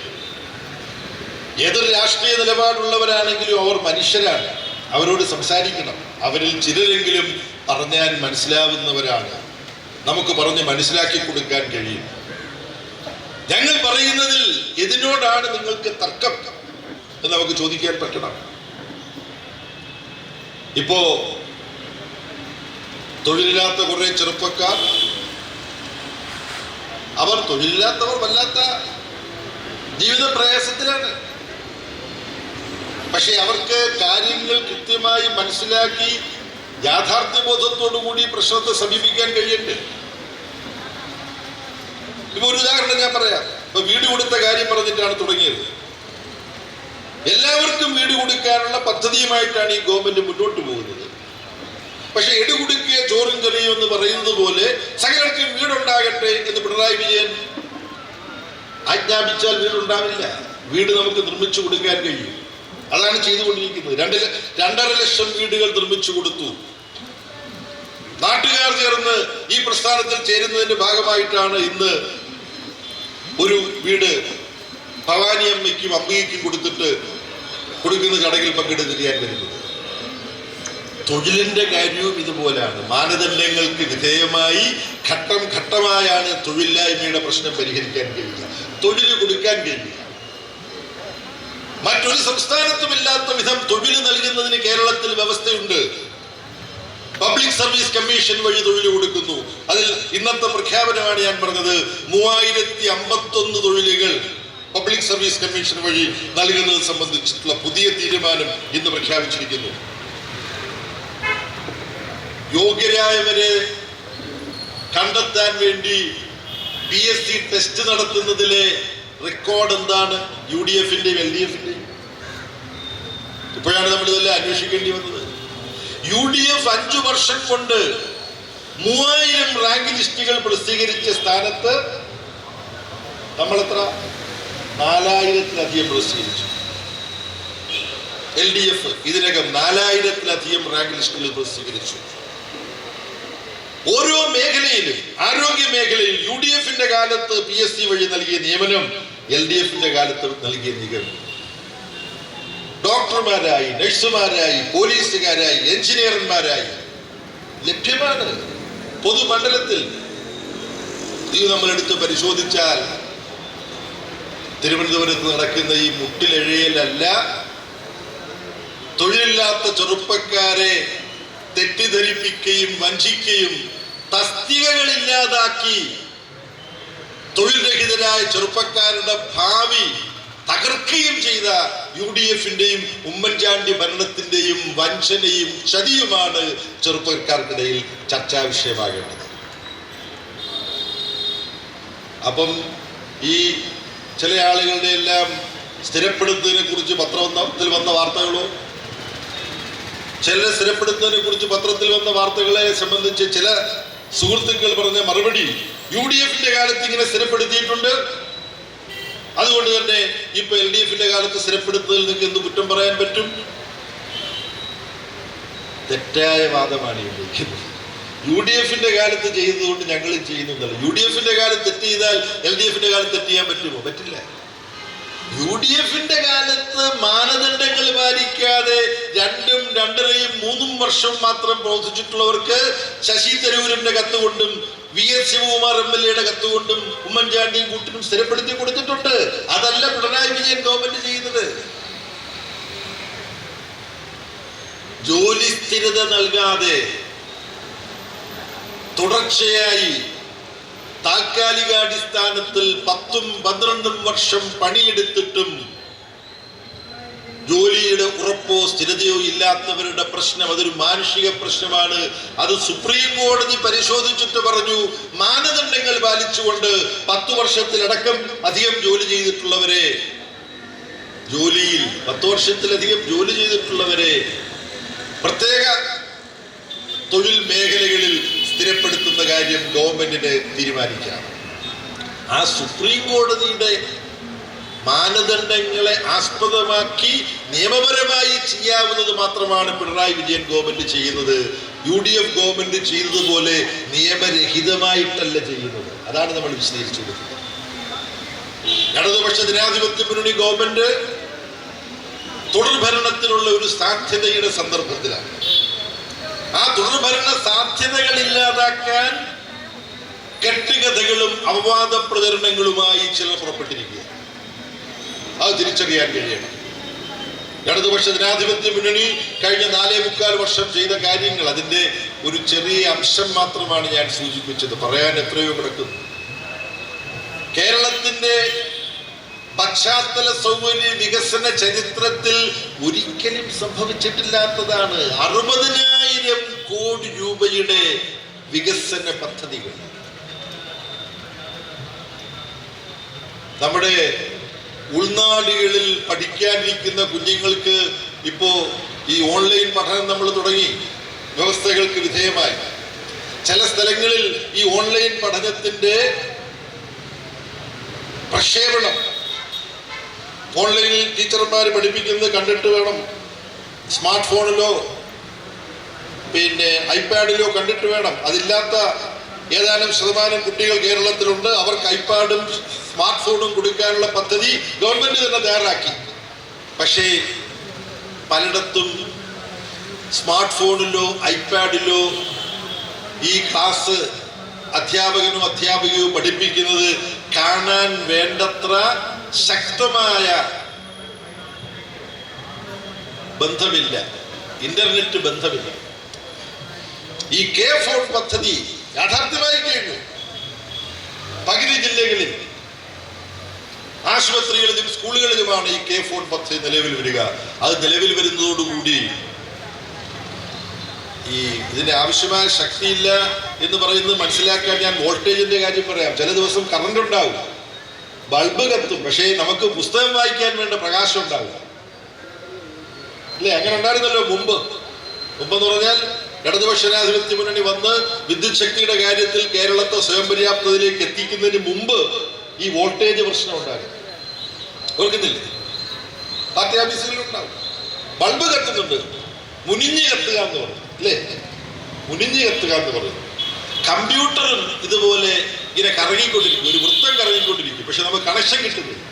എതിർ രാഷ്ട്രീയ നിലപാടുള്ളവരാണെങ്കിലും അവർ മനുഷ്യരാണ്, അവരോട് സംസാരിക്കണം. അവരിൽ ചിലരെങ്കിലും പറഞ്ഞാൽ മനസ്സിലാവുന്നവരാണ്, നമുക്ക് പറഞ്ഞ് മനസ്സിലാക്കി കൊടുക്കാൻ കഴിയും. ഞങ്ങൾ പറയുന്നതിൽ ഇതിനോടാണ് നിങ്ങൾക്ക് തർക്കം എന്ന് നമുക്ക് ചോദിക്കാൻ പറ്റണം. ഇപ്പോ തൊഴിലില്ലാത്ത കുറെ ചെറുപ്പക്കാർ, അവർ തൊഴിലില്ലാത്തവർ വല്ലാത്ത ജീവിത പ്രയാസത്തിലാണ്. പക്ഷെ അവർക്ക് കാര്യങ്ങൾ കൃത്യമായി മനസ്സിലാക്കി യാഥാർത്ഥ്യബോധത്തോടുകൂടി പ്രശ്നത്തെ സമീപിക്കാൻ കഴിയട്ടെ. ഇപ്പൊ ഒരു ഉദാഹരണം ഞാൻ പറയാം. ഇപ്പൊ വീട് കൊടുത്ത കാര്യം പറഞ്ഞിട്ടാണ് തുടങ്ങിയത്. എല്ലാവർക്കും വീട് കൊടുക്കാനുള്ള പദ്ധതിയുമായിട്ടാണ് ഈ ഗവൺമെന്റ് മുന്നോട്ട് പോകുന്നത്. പക്ഷെ എടുകുടുക്കിയ ചോറും കറിയും എന്ന് പറയുന്നത് പോലെ സകലർക്കും വീടുണ്ടാകട്ടെ എന്ന് പിണറായി വിജയൻ ആജ്ഞാപിച്ചാൽ വീടുണ്ടാവില്ല. വീട് നമുക്ക് നിർമ്മിച്ചു കൊടുക്കാൻ കഴിയും. അതാണ് ചെയ്തുകൊണ്ടിരിക്കുന്നത്. 2.5 ലക്ഷം വീടുകൾ നിർമ്മിച്ചു കൊടുത്തു. നാട്ടുകാർ ചേർന്ന് ഈ പ്രസ്ഥാനത്തിൽ ചേരുന്നതിന്റെ ഭാഗമായിട്ടാണ് ഇന്ന് ഒരു വീട് ഭവാനി അമ്മയ്ക്കും അമ്മയ്ക്കും കൊടുക്കുന്ന ചടങ്ങിൽ പങ്കെടുത്തിരിക്കാൻ വരുന്നത്. തൊഴിലിന്റെ കാര്യവും ഇതുപോലാണ്. മാനദണ്ഡങ്ങൾക്ക് വിധേയമായി ഘട്ടം ഘട്ടമായാണ് തൊഴിലില്ലായ്മയുടെ പ്രശ്നം പരിഹരിക്കാൻ കഴിയുക, തൊഴിൽ കൊടുക്കാൻ കഴിയുക. മറ്റൊരു സംസ്ഥാനത്തുമില്ലാത്ത വിധം തൊഴിൽ നൽകുന്നതിന് കേരളത്തിൽ വ്യവസ്ഥയുണ്ട്. പബ്ലിക് സർവീസ് കമ്മീഷൻ വഴി തൊഴിൽ കൊടുക്കുന്നു. അതിൽ ഇന്നത്തെ പ്രഖ്യാപനമാണ് ഞാൻ പറഞ്ഞത്. 3051 തൊഴിലുകൾ പബ്ലിക് സർവീസ് കമ്മീഷൻ വഴി നൽകുന്നത് സംബന്ധിച്ചിട്ടുള്ള പുതിയ തീരുമാനം ഇന്ന് പ്രഖ്യാപിച്ചിരിക്കുന്നു. യോഗ്യരായവരെ കണ്ടെത്താൻ വേണ്ടി PSC ടെസ്റ്റ് നടത്തുന്നതിലെ റെക്കോർഡ് എന്താണ്? UDF-ന്റെയും LDF-ന്റെയും. ഇപ്പോഴാണ് നമ്മൾ ഇതെല്ലാം അന്വേഷിക്കേണ്ടി വന്നത്. UDF 5 വർഷം കൊണ്ട് 3000 റാങ്ക് ലിസ്റ്റുകൾ പ്രസിദ്ധീകരിച്ച സ്ഥാനത്ത് നമ്മൾ എത്ര? 4000-ലധികം പ്രസിദ്ധീകരിച്ചു. LDF ഇതിനകം 4000-ലധികം റാങ്ക് ലിസ്റ്റുകൾ പ്രസിദ്ധീകരിച്ചു. ഓരോ മേഖലയിലും, ആരോഗ്യ മേഖലയിൽ UDF-ന്റെ കാലത്ത് PSC വഴി നൽകിയ നിയമനം, LDF-ന്റെ കാലത്ത് നൽകിയ നിയമനം. ഡോക്ടർമാരായി, നഴ്സുമാരായി, പോലീസുകാരായി, എഞ്ചിനീയർമാരായി ലഭ്യമാണ് പൊതുമണ്ഡലത്തിൽ. ഇത് നമ്മളെടുത്ത് പരിശോധിച്ചാൽ തിരുവനന്തപുരത്ത് നടക്കുന്ന ഈ മുട്ടിലെഴയലല്ല, തൊഴിലില്ലാത്ത ചെറുപ്പക്കാരെ തെറ്റിദ്ധരിപ്പിക്കുകയും വഞ്ചിക്കുകയും തസ്തികകളില്ലാതാക്കി തൊഴിൽ രഹിതരായ ചെറുപ്പക്കാരുടെ ഭാവി തകർക്കുകയും ചെയ്ത UDF-ന്റെയും ഉമ്മൻചാണ്ടി ഭരണത്തിന്റെയും വഞ്ചനയും ചതിയുമാണ് ചെറുപ്പക്കാർക്കിടയിൽ ചർച്ചാ വിഷയമാകേണ്ടത്. അപ്പം ഈ ചില ആളുകളുടെ എല്ലാം സ്ഥിരപ്പെടുത്തുന്നതിനെ കുറിച്ച് പത്രത്തിൽ വന്ന വാർത്തകളോ, ചില സ്ഥിരപ്പെടുത്തുന്നതിനെ കുറിച്ച് പത്രത്തിൽ വന്ന വാർത്തകളെ സംബന്ധിച്ച് ചില സുഹൃത്തുക്കൾ പറഞ്ഞ മറുപടി UDF-ന്റെ കാലത്ത് ഇങ്ങനെ സ്ഥിരപ്പെടുത്തിയിട്ടുണ്ട്, അതുകൊണ്ട് തന്നെ ഇപ്പൊ LDF-ന്റെ കാലത്ത് സ്ഥിരപ്പെടുത്തുന്നതിൽ നിങ്ങൾക്ക് എന്ത് കുറ്റം പറയാൻ പറ്റും? തെറ്റായ വാദമാണ് ഉന്നയിക്കുന്നത്. UDF-ന്റെ കാലത്ത് ചെയ്തതുകൊണ്ട് ഞങ്ങൾ ചെയ്യുന്നതല്ല. UDF-ന്റെ കാലത്ത് തെറ്റ് ചെയ്താൽ LDF-ന്റെ കാലത്ത് തെറ്റ് ചെയ്യാൻ പറ്റുമോ? പറ്റില്ല. UDF-ന്റെ കാലത്ത് മാനദണ്ഡങ്ങൾ പാലിക്കാതെ 2, 2.5, 3 വർഷം മാത്രം പ്രവർത്തിച്ചിട്ടുള്ളവർക്ക് ശശി തരൂരിന്റെ കത്തുകൊണ്ടും VS ശിവകുമാർ MLA-യുടെ കത്തുകൊണ്ടും ഉമ്മൻചാണ്ടിയും കൂട്ടിനും സ്ഥിരപ്പെടുത്തി കൊടുത്തിട്ടുണ്ട്. അതല്ല പിണറായി വിജയൻ ഗവൺമെന്റ് ചെയ്യുന്നത്. ജോലി സ്ഥിരത നൽകാതെ തുടർച്ചയായി താൽക്കാലികാടിസ്ഥാനത്തിൽ 10, 12 വർഷം പണിയെടുത്തിട്ടും ജോലിയുടെ ഉറപ്പോ സ്ഥിരതയോ ഇല്ലാത്തവരുടെ പ്രശ്നം അതൊരു മാനുഷിക പ്രശ്നമാണ്. അത് സുപ്രീം കോടതി പരിശോധിച്ചിട്ട് പറഞ്ഞു, മാനദണ്ഡങ്ങൾ പാലിച്ചുകൊണ്ട് 10 വർഷത്തിലടക്കം അധികം ജോലി ചെയ്തിട്ടുള്ളവരെ, ജോലിയിൽ 10 വർഷത്തിലധികം ജോലി ചെയ്തിട്ടുള്ളവരെ പ്രത്യേക തൊഴിൽ മേഖലകളിൽ സ്ഥിരപ്പെടുത്തുന്ന കാര്യം ഗവൺമെന്റിന് തീരുമാനിക്കാം. ആ സുപ്രീം കോടതിയുടെ മാനദണ്ഡങ്ങളെ ആസ്പദമാക്കി നിയമപരമായി ചെയ്യാവുന്നത് മാത്രമാണ് പിണറായി വിജയൻ ഗവൺമെന്റ് ചെയ്യുന്നത്. UDF ഗവൺമെന്റ് ചെയ്തതുപോലെ നിയമരഹിതമായിട്ടല്ല ചെയ്യുന്നത്. അതാണ് നമ്മൾ വിശദീകരിച്ചു കൊടുക്കുന്നത്. ഇടതുപക്ഷ ജനാധിപത്യ മുന്നണി ഗവൺമെന്റ് തുടർഭരണത്തിനുള്ള ഒരു സാധ്യതയുടെ സന്ദർഭത്തിലാണ്. ആ തുടർഭരണ സാധ്യതകൾ ഇല്ലാതാക്കാൻ കെട്ടുകഥകളും അപവാദ പ്രചരണങ്ങളുമായി ചിലർ പുറപ്പെട്ടിരിക്കുക. അത് തിരിച്ചറിയാൻ കഴിയണം. ഇടതുപക്ഷ ജനാധിപത്യ മുന്നണി കഴിഞ്ഞ 4.25 വർഷം ചെയ്ത കാര്യങ്ങൾ, അതിന്റെ ഒരു ചെറിയ അംശം മാത്രമാണ് ഞാൻ സൂചിപ്പിച്ചത്. പറയാൻ എത്രയോ കിടക്കുന്നു. കേരളത്തിന്റെ പശ്ചാത്തല സൗകര്യ വികസന ചരിത്രത്തിൽ ഒരിക്കലും സംഭവിച്ചിട്ടില്ലാത്തതാണ് 60,000 കോടി രൂപയുടെ വികസന പദ്ധതികൾ. നമ്മുടെ ഉൾനാടുകളിൽ പഠിക്കാനിരിക്കുന്ന കുഞ്ഞുങ്ങൾക്ക് ഇപ്പോ ഈ ഓൺലൈൻ പഠനം നമ്മൾ തുടങ്ങി, വ്യവസ്ഥകൾക്ക് വിധേയമായി. ചില സ്ഥലങ്ങളിൽ ഈ ഓൺലൈൻ പഠനത്തിന്റെ പ്രക്ഷേപണം, ഓൺലൈനിൽ ടീച്ചർമാർ പഠിപ്പിക്കുന്നത് കണ്ടിട്ട് വേണം, സ്മാർട്ട് ഫോണിലോ ഐപാഡിലോ കണ്ടിട്ട് വേണം. അതില്ലാത്ത ഏതാനും ശതമാനം കുട്ടികൾ കേരളത്തിലുണ്ട്. അവർക്ക് ഐപാഡും സ്മാർട്ട് ഫോണും കൊടുക്കാനുള്ള പദ്ധതി ഗവൺമെന്റ് തന്നെ തയ്യാറാക്കി. പക്ഷേ പലയിടത്തും സ്മാർട്ട് ഫോണിലോ ഐപാഡിലോ ഈ ക്ലാസ് അധ്യാപകനോ അധ്യാപികയോ പഠിപ്പിക്കുന്നത് കാണാൻ വേണ്ടത്ര ശക്തമായ ബന്ധമില്ല, ഇന്റർനെറ്റ് ബന്ധമില്ല. ഈ K-4 പദ്ധതി യാഥാർത്ഥ്യമായി കഴിഞ്ഞു. പകുതി ജില്ലകളിൽ ആശുപത്രികളിലും സ്കൂളുകളിലുമാണ് ഈ K-4 പദ്ധതി നിലവിൽ വരിക. അത് നിലവിൽ വരുന്നതോടുകൂടി ഇതിന്റെ ആവശ്യമായ ശക്തിയില്ല എന്ന് പറയുന്നത് മനസ്സിലാക്കാൻ ഞാൻ വോൾട്ടേജിന്റെ കാര്യം പറയാം. ചില ദിവസം കറണ്ട് ഉണ്ടാവും, ബൾബ് കത്തും, പക്ഷേ നമുക്ക് പുസ്തകം വായിക്കാൻ വേണ്ട പ്രകാശം ഉണ്ടാവും. അല്ലേ? അങ്ങനെ ഉണ്ടായിരുന്നല്ലോ മുമ്പ്. മുമ്പെന്ന് പറഞ്ഞാൽ ഇടതുപക്ഷ ജനാധിപത്യ മുന്നണി വന്ന് വിദ്യുത് ശക്തിയുടെ കാര്യത്തിൽ കേരളത്തെ സ്വയം പര്യാപ്തതയിലേക്ക് എത്തിക്കുന്നതിന് മുമ്പ് ഈ വോൾട്ടേജ് പ്രശ്നം ഉണ്ടായിരുന്നു. ഓർക്കുന്നില്ലേ? പാർട്ടി ഓഫീസുകളിലുണ്ടാവും. ബൾബ് കത്തുന്നുണ്ട്, മുനിഞ്ഞ് കത്തുക എന്ന് പറയും, അല്ലേ? മുനിഞ്ഞ് കത്തുക എന്ന് പറയും. കമ്പ്യൂട്ടറും ഇതുപോലെ ഇങ്ങനെ കറങ്ങിക്കൊണ്ടിരിക്കും, ഒരു വൃത്തം കറങ്ങിക്കൊണ്ടിരിക്കും, പക്ഷെ നമുക്ക് കണക്ഷൻ കിട്ടുന്നില്ല.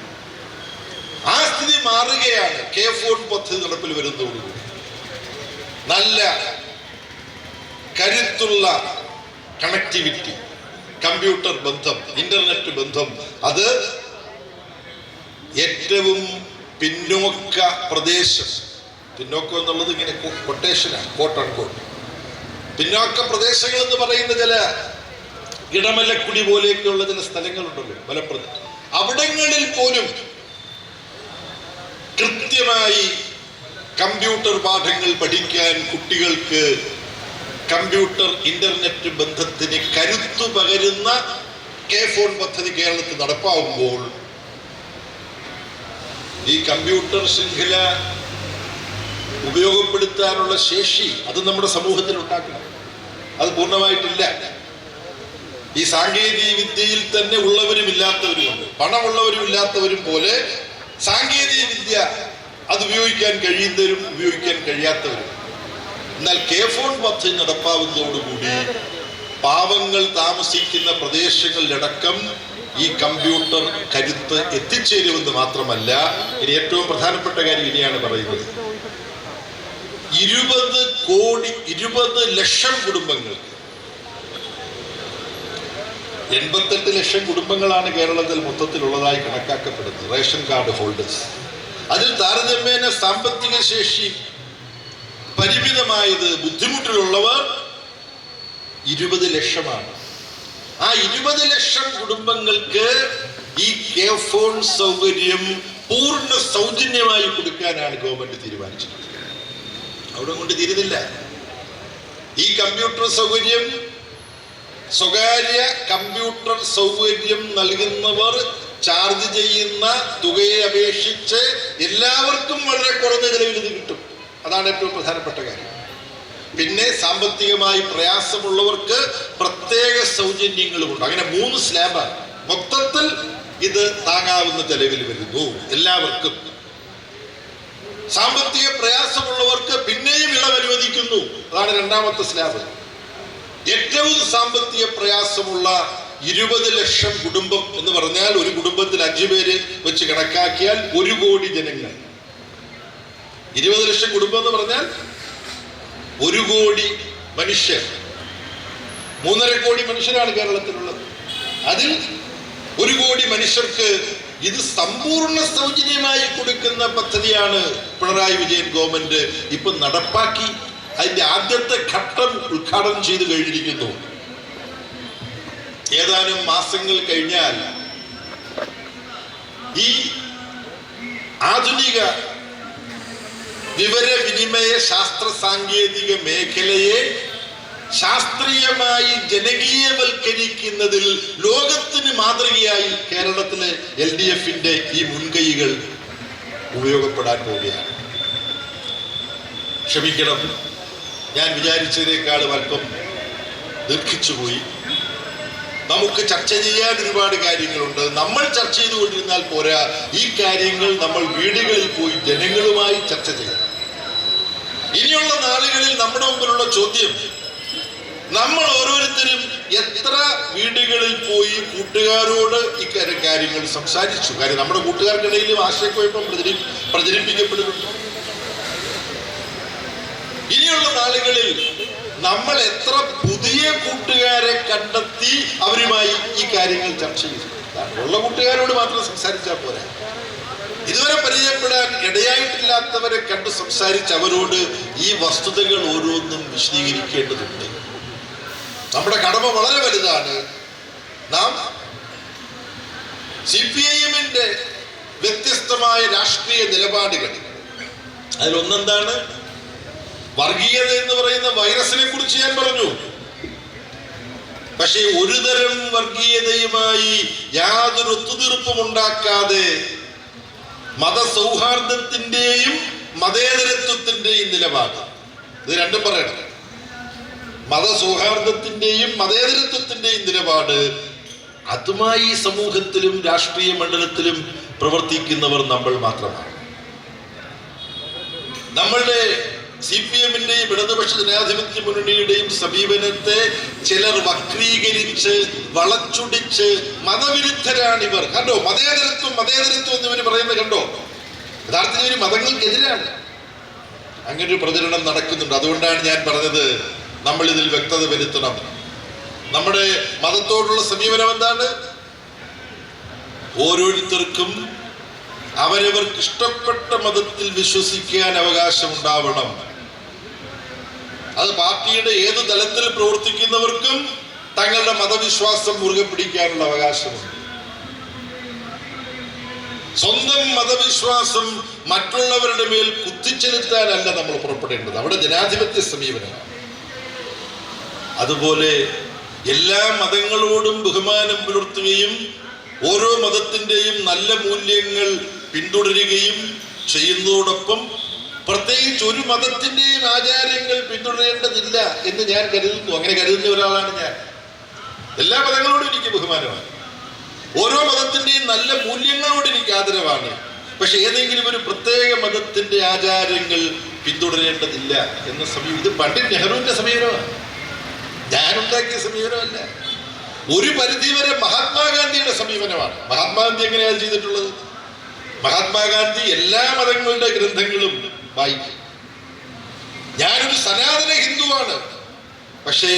ആ സ്ഥിതി മാറുകയാണ് K-4 പദ്ധതി നടപ്പിൽ വരുന്നതോടുകൂടി. നല്ല കരുത്തുള്ള കണക്ടിവിറ്റി, കമ്പ്യൂട്ടർ ബന്ധം, ഇന്റർനെറ്റ് ബന്ധം, അത് ഏറ്റവും പിന്നോക്ക പ്രദേശം, പിന്നോക്കം എന്നുള്ളത് ഇങ്ങനെ കൊട്ടേഷനാണ്, കോട്ട് ആൻഡ് കോട്ട്. പിന്നോക്ക പ്രദേശങ്ങൾ എന്ന് പറയുന്ന ചില ഇടമലക്കുടി പോലെയൊക്കെയുള്ള ചില സ്ഥലങ്ങളുണ്ടല്ലോ, മലപ്രദേശം, അവിടങ്ങളിൽ പോലും കൃത്യമായി കമ്പ്യൂട്ടർ പാഠങ്ങൾ പഠിക്കാൻ കുട്ടികൾക്ക് കമ്പ്യൂട്ടർ ഇന്റർനെറ്റ് ബന്ധത്തിന് കരുത്തു പകരുന്ന K-4 പദ്ധതി കേരളത്തിൽ നടപ്പാവുമ്പോൾ ഈ കമ്പ്യൂട്ടർ ശൃംഖല ഉപയോഗപ്പെടുത്താനുള്ള ശേഷി അത് നമ്മുടെ സമൂഹത്തിൽ ഉണ്ടാക്കണം. അത് പൂർണ്ണമായിട്ടില്ല. ഈ സാങ്കേതിക വിദ്യയിൽ തന്നെ ഉള്ളവരും ഇല്ലാത്തവരുമുണ്ട്. പണമുള്ളവരും ഇല്ലാത്തവരും പോലെ സാങ്കേതിക വിദ്യ അത് ഉപയോഗിക്കാൻ കഴിയുന്നവരും ഉപയോഗിക്കാൻ കഴിയാത്തവരും. എന്നാൽ K-ഫോൺ പദ്ധതി നടപ്പാവുന്നതോടുകൂടി പാവങ്ങൾ താമസിക്കുന്ന പ്രദേശങ്ങളിലടക്കം ഈ കമ്പ്യൂട്ടർ കരുത്ത് എത്തിച്ചേരുമെന്ന് മാത്രമല്ല, ഇനി ഏറ്റവും പ്രധാനപ്പെട്ട കാര്യം ഇനിയാണ് പറയുന്നത്. 20 ലക്ഷം കുടുംബങ്ങൾക്ക്, 88 ലക്ഷം കുടുംബങ്ങളാണ് കേരളത്തിൽ മൊത്തത്തിലുള്ളതായി കണക്കാക്കപ്പെടുന്നത്, റേഷൻ കാർഡ് ഹോൾഡേഴ്സ്. അതിൽ താരതമ്യേന സാമ്പത്തിക ശേഷി പരിമിതമായത്, ബുദ്ധിമുട്ടിലുള്ളവർ 20 ലക്ഷമാണ്. ആ 20 ലക്ഷം കുടുംബങ്ങൾക്ക് ഈ K-ഫോൺ സൗകര്യം പൂർണ്ണ സൗജന്യമായി കൊടുക്കാനാണ് ഗവൺമെന്റ് തീരുമാനിച്ചിട്ടുള്ളത്. അവിടെ കൊണ്ട് തീരുന്നില്ല. ഈ കമ്പ്യൂട്ടർ സൗകര്യം, സ്വകാര്യ കമ്പ്യൂട്ടർ സൗകര്യം നൽകുന്നവർ ചാർജ് ചെയ്യുന്ന തുകയെ അപേക്ഷിച്ച് എല്ലാവർക്കും വളരെ കുറഞ്ഞ നിലവിൽ ഇത് കിട്ടും. അതാണ് ഏറ്റവും പ്രധാനപ്പെട്ട കാര്യം. പിന്നെ സാമ്പത്തികമായി പ്രയാസമുള്ളവർക്ക് പ്രത്യേക സൗജന്യങ്ങളുമുണ്ട്. അങ്ങനെ 3 സ്ലാബാണ്. മൊത്തത്തിൽ ഇത് താങ്ങാവുന്ന ചെലവിൽ വരുന്നു എല്ലാവർക്കും. സാമ്പത്തിക പ്രയാസമുള്ളവർക്ക് പിന്നെയും ഇളവ് അനുവദിക്കുന്നു. അതാണ് 2ാമത്തെ സ്ലാബ്. ഏറ്റവും സാമ്പത്തിക പ്രയാസമുള്ള 20 ലക്ഷം കുടുംബം എന്ന് പറഞ്ഞാൽ, ഒരു കുടുംബത്തിൽ 5 പേര് വെച്ച് കണക്കാക്കിയാൽ 1 കോടി ജനങ്ങൾ. 20 ലക്ഷം കുടുംബം എന്ന് പറഞ്ഞാൽ 1 കോടി മനുഷ്യർ. 3.5 കോടി മനുഷ്യരാണ് കേരളത്തിലുള്ളത്. അതിൽ 1 കോടി മനുഷ്യർക്ക് ഇത് സമ്പൂർണ്ണ സൗജന്യമായി കൊടുക്കുന്ന പദ്ധതിയാണ് പിണറായി വിജയൻ ഗവൺമെന്റ് ഇപ്പൊ നടപ്പാക്കി. അതിന്റെ ആദ്യത്തെ ഘട്ടം ഉദ്ഘാടനം ചെയ്തു കഴിഞ്ഞിരിക്കുന്നു. ഏതാനും മാസങ്ങൾ കഴിഞ്ഞാൽ ഈ ആധുനിക വിവരവിനിമയ ശാസ്ത്ര സാങ്കേതിക മേഖലയെ ശാസ്ത്രീയമായി ജനകീയവൽക്കരിക്കുന്നതിൽ ലോകത്തിന് മാതൃകയായി കേരളത്തിലെ LDF-ന്റെ ഈ മുൻകൈകൾ ഉപയോഗപ്പെടാൻ പോവുകയാണ്. ക്ഷമിക്കണം, ഞാൻ വിചാരിച്ചതിനേക്കാളും അല്പം ദീർഘിച്ചുപോയി. നമുക്ക് ചർച്ച ചെയ്യാൻ ഒരുപാട് കാര്യങ്ങളുണ്ട്. നമ്മൾ ചർച്ച ചെയ്തുകൊണ്ടിരുന്നാൽ പോരാ, ഈ കാര്യങ്ങൾ നമ്മൾ വീടുകളിൽ പോയി ജനങ്ങളുമായി ചർച്ച ചെയ്യണം. ഇനിയുള്ള നാളുകളിൽ നമ്മുടെ മുമ്പിലുള്ള ചോദ്യം, നമ്മൾ ഓരോരുത്തരും എത്ര വീടുകളിൽ പോയി കൂട്ടുകാരോട് ഇക്കാര്യം കാര്യങ്ങൾ സംസാരിച്ചു? കാര്യം നമ്മുടെ കൂട്ടുകാർക്കിടയിലും ആശയക്കുഴപ്പം പ്രചരിപ്പിക്കപ്പെടുന്നുണ്ട്. ഇനിയുള്ള നാളുകളിൽ നമ്മൾ എത്ര പുതിയ കൂട്ടുകാരെ കണ്ടെത്തി അവരുമായി ഈ കാര്യങ്ങൾ ചർച്ച ചെയ്തു? ഉള്ള കൂട്ടുകാരോട് മാത്രം സംസാരിച്ചാൽ പോരാ, ഇതുവരെ പരിചയപ്പെടാൻ ഇടയായിട്ടില്ലാത്തവരെ കണ്ട് സംസാരിച്ച് അവരോട് ഈ വസ്തുതകൾ ഓരോന്നും വിശദീകരിക്കേണ്ടതുണ്ട്. നമ്മുടെ കടമ വളരെ വലുതാണ്. നാം CPIM-ന്റെ വ്യത്യസ്തമായ രാഷ്ട്രീയ നിലപാടുകൾ, അതിലൊന്നെന്താണ്? വർഗീയത എന്ന് പറയുന്ന വൈറസിനെ കുറിച്ച് ഞാൻ പറഞ്ഞു. പക്ഷേ ഒരു തരം വർഗീയതയുമായി യാതൊരു ഒത്തുതീർപ്പും ഉണ്ടാക്കാതെ മതസൗഹാർദ്ദത്തിന്റെയും മതേതരത്വത്തിന്റെയും നിലപാട്, ഇത് രണ്ടും പറയണം. മതസൗഹാർദ്ദത്തിന്റെയും മതേതരത്വത്തിന്റെയും നിലപാട്, അതുമായി സമൂഹത്തിലും രാഷ്ട്രീയ മണ്ഡലത്തിലും പ്രവർത്തിക്കുന്നവർ നമ്മൾ മാത്രമാണ്. നമ്മളുടെ CPM-ന്റെയും ഇടതുപക്ഷ ജനാധിപത്യ മുന്നണിയുടെയും സമീപനത്തെ ചിലർ വക്രീകരിച്ച് വളച്ചൊടിച്ച് മതവിരുദ്ധരാണിവർ, കണ്ടോ? മതേതരത്വം മതേതരത്വം എന്നിവർ പറയുന്നത് കണ്ടോ? യഥാർത്ഥത്തിൽ ഇവർ മതങ്ങൾക്കെതിരാണ്. അങ്ങനെ ഒരു പ്രചരണം നടക്കുന്നുണ്ട്. അതുകൊണ്ടാണ് ഞാൻ പറഞ്ഞത്, നമ്മൾ ഇതിൽ വ്യക്തത വരുത്തണം. നമ്മുടെ മതത്തോടുള്ള സമീപനം എന്താണ്? ഓരോരുത്തർക്കും അവരവർക്ക് ഇഷ്ടപ്പെട്ട മതത്തിൽ വിശ്വസിക്കാൻ അവകാശമുണ്ടാവണം. അത് പാർട്ടിയുടെ ഏത് തലത്തിൽ പ്രവർത്തിക്കുന്നവർക്കും തങ്ങളുടെ മതവിശ്വാസം മുറുകെ പിടിക്കാനുള്ള അവകാശമുണ്ട്. സ്വന്തം മതവിശ്വാസം മറ്റുള്ളവരുടെ മേൽ കുത്തിച്ചെലുത്താനല്ല നമ്മൾ പുറപ്പെടേണ്ടത്. അവിടെ ജനാധിപത്യ സമീപനമാണ്. അതുപോലെ എല്ലാ മതങ്ങളോടും ബഹുമാനം പുലർത്തുകയും ഓരോ മതത്തിന്റെയും നല്ല മൂല്യങ്ങൾ പിന്തുടരുകയും ചെയ്യുന്നതോടൊപ്പം പ്രത്യേകിച്ച് ഒരു മതത്തിന്റെയും ആചാരങ്ങൾ പിന്തുടരേണ്ടതില്ല എന്ന് ഞാൻ കരുതുന്നു. അങ്ങനെ കരുതുന്ന ഒരാളാണ് ഞാൻ. എല്ലാ മതങ്ങളോടും എനിക്ക് ബഹുമാനമാണ്, ഓരോ മതത്തിന്റെയും നല്ല മൂല്യങ്ങളോട് എനിക്ക് ആദരവാണ്. പക്ഷെ ഏതെങ്കിലും ഒരു പ്രത്യേക മതത്തിന്റെ ആചാരങ്ങൾ പിന്തുടരേണ്ടതില്ല എന്ന സമീപനം ഇത് പണ്ഡിറ്റ് നെഹ്റുവിന്റെ സമീപനമാണ്, ഞാനുണ്ടാക്കിയ സമീപനമല്ല. ഒരു പരിധിവരെ മഹാത്മാഗാന്ധിയുടെ സമീപനമാണ്. മഹാത്മാഗാന്ധി എങ്ങനെയാണ് ചെയ്തിട്ടുള്ളത്? മഹാത്മാഗാന്ധി എല്ലാ മതങ്ങളുടെ ഗ്രന്ഥങ്ങളും വായിക്കും. ഞാനൊരു സനാതന ഹിന്ദുവാണ്, പക്ഷേ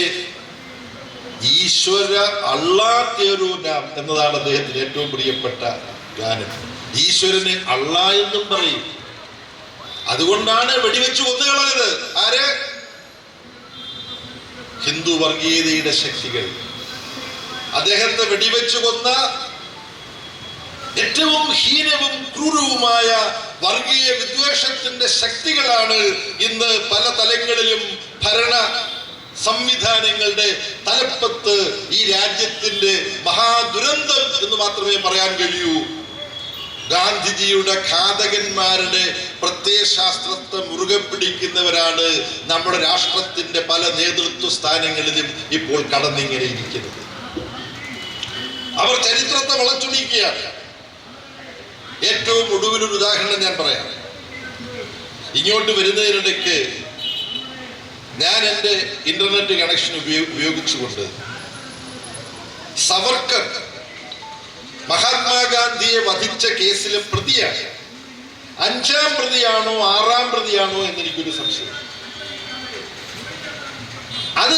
ഈശ്വര അള്ളാഹ് എന്നതാണ് അദ്ദേഹത്തിന് ഏറ്റവും പ്രിയപ്പെട്ട ഗാനം. ഈശ്വരനെ അള്ളാ എന്നും പറയും. അതുകൊണ്ടാണ് വെടിവെച്ച് കൊന്നുകളഞ്ഞത്. ആര്? ഹിന്ദു വർഗീയതയുടെ ശക്തികൾ. അദ്ദേഹത്തെ വെടിവെച്ച് കൊന്ന ഏറ്റവും ഹീനവും ക്രൂരവുമായ വർഗീയ വിദ്വേഷത്തിന്റെ ശക്തികളാണ് ഇന്ന് പല തലങ്ങളിലും ഭരണ സംവിധാനങ്ങളുടെ തലപ്പത്ത് ഈ രാജ്യത്തിന്റെ മഹാദുരന്തം എന്ന് മാത്രമേ പറയാൻ കഴിയൂ. ഗാന്ധിജിയുടെ ഘാതകന്മാരുടെ പ്രത്യയശാസ്ത്രത്തെ മുറുകെ പിടിക്കുന്നവരാണ് നമ്മുടെ രാഷ്ട്രത്തിന്റെ പല നേതൃത്വ സ്ഥാനങ്ങളിലും ഇപ്പോൾ കടന്നിങ്ങനെ ഇരിക്കുന്നത്. അവർ ചരിത്രത്തെ വളച്ചൊടിക്കുകയാണ്. ഏറ്റവും ഒടുവിലൊരു ഉദാഹരണം ഞാൻ പറയാം. ഇങ്ങോട്ട് വരുന്നതിനിടയ്ക്ക് ഞാൻ എൻ്റെ ഇന്റർനെറ്റ് കണക്ഷൻ ഉപയോഗിച്ചുകൊണ്ട് സവർക്കർ മഹാത്മാഗാന്ധിയെ വധിച്ച കേസിലെ പ്രതിയാണ്. 5ാം പ്രതിയാണോ 6ാം പ്രതിയാണോ എന്നെനിക്കൊരു സംശയം. അത്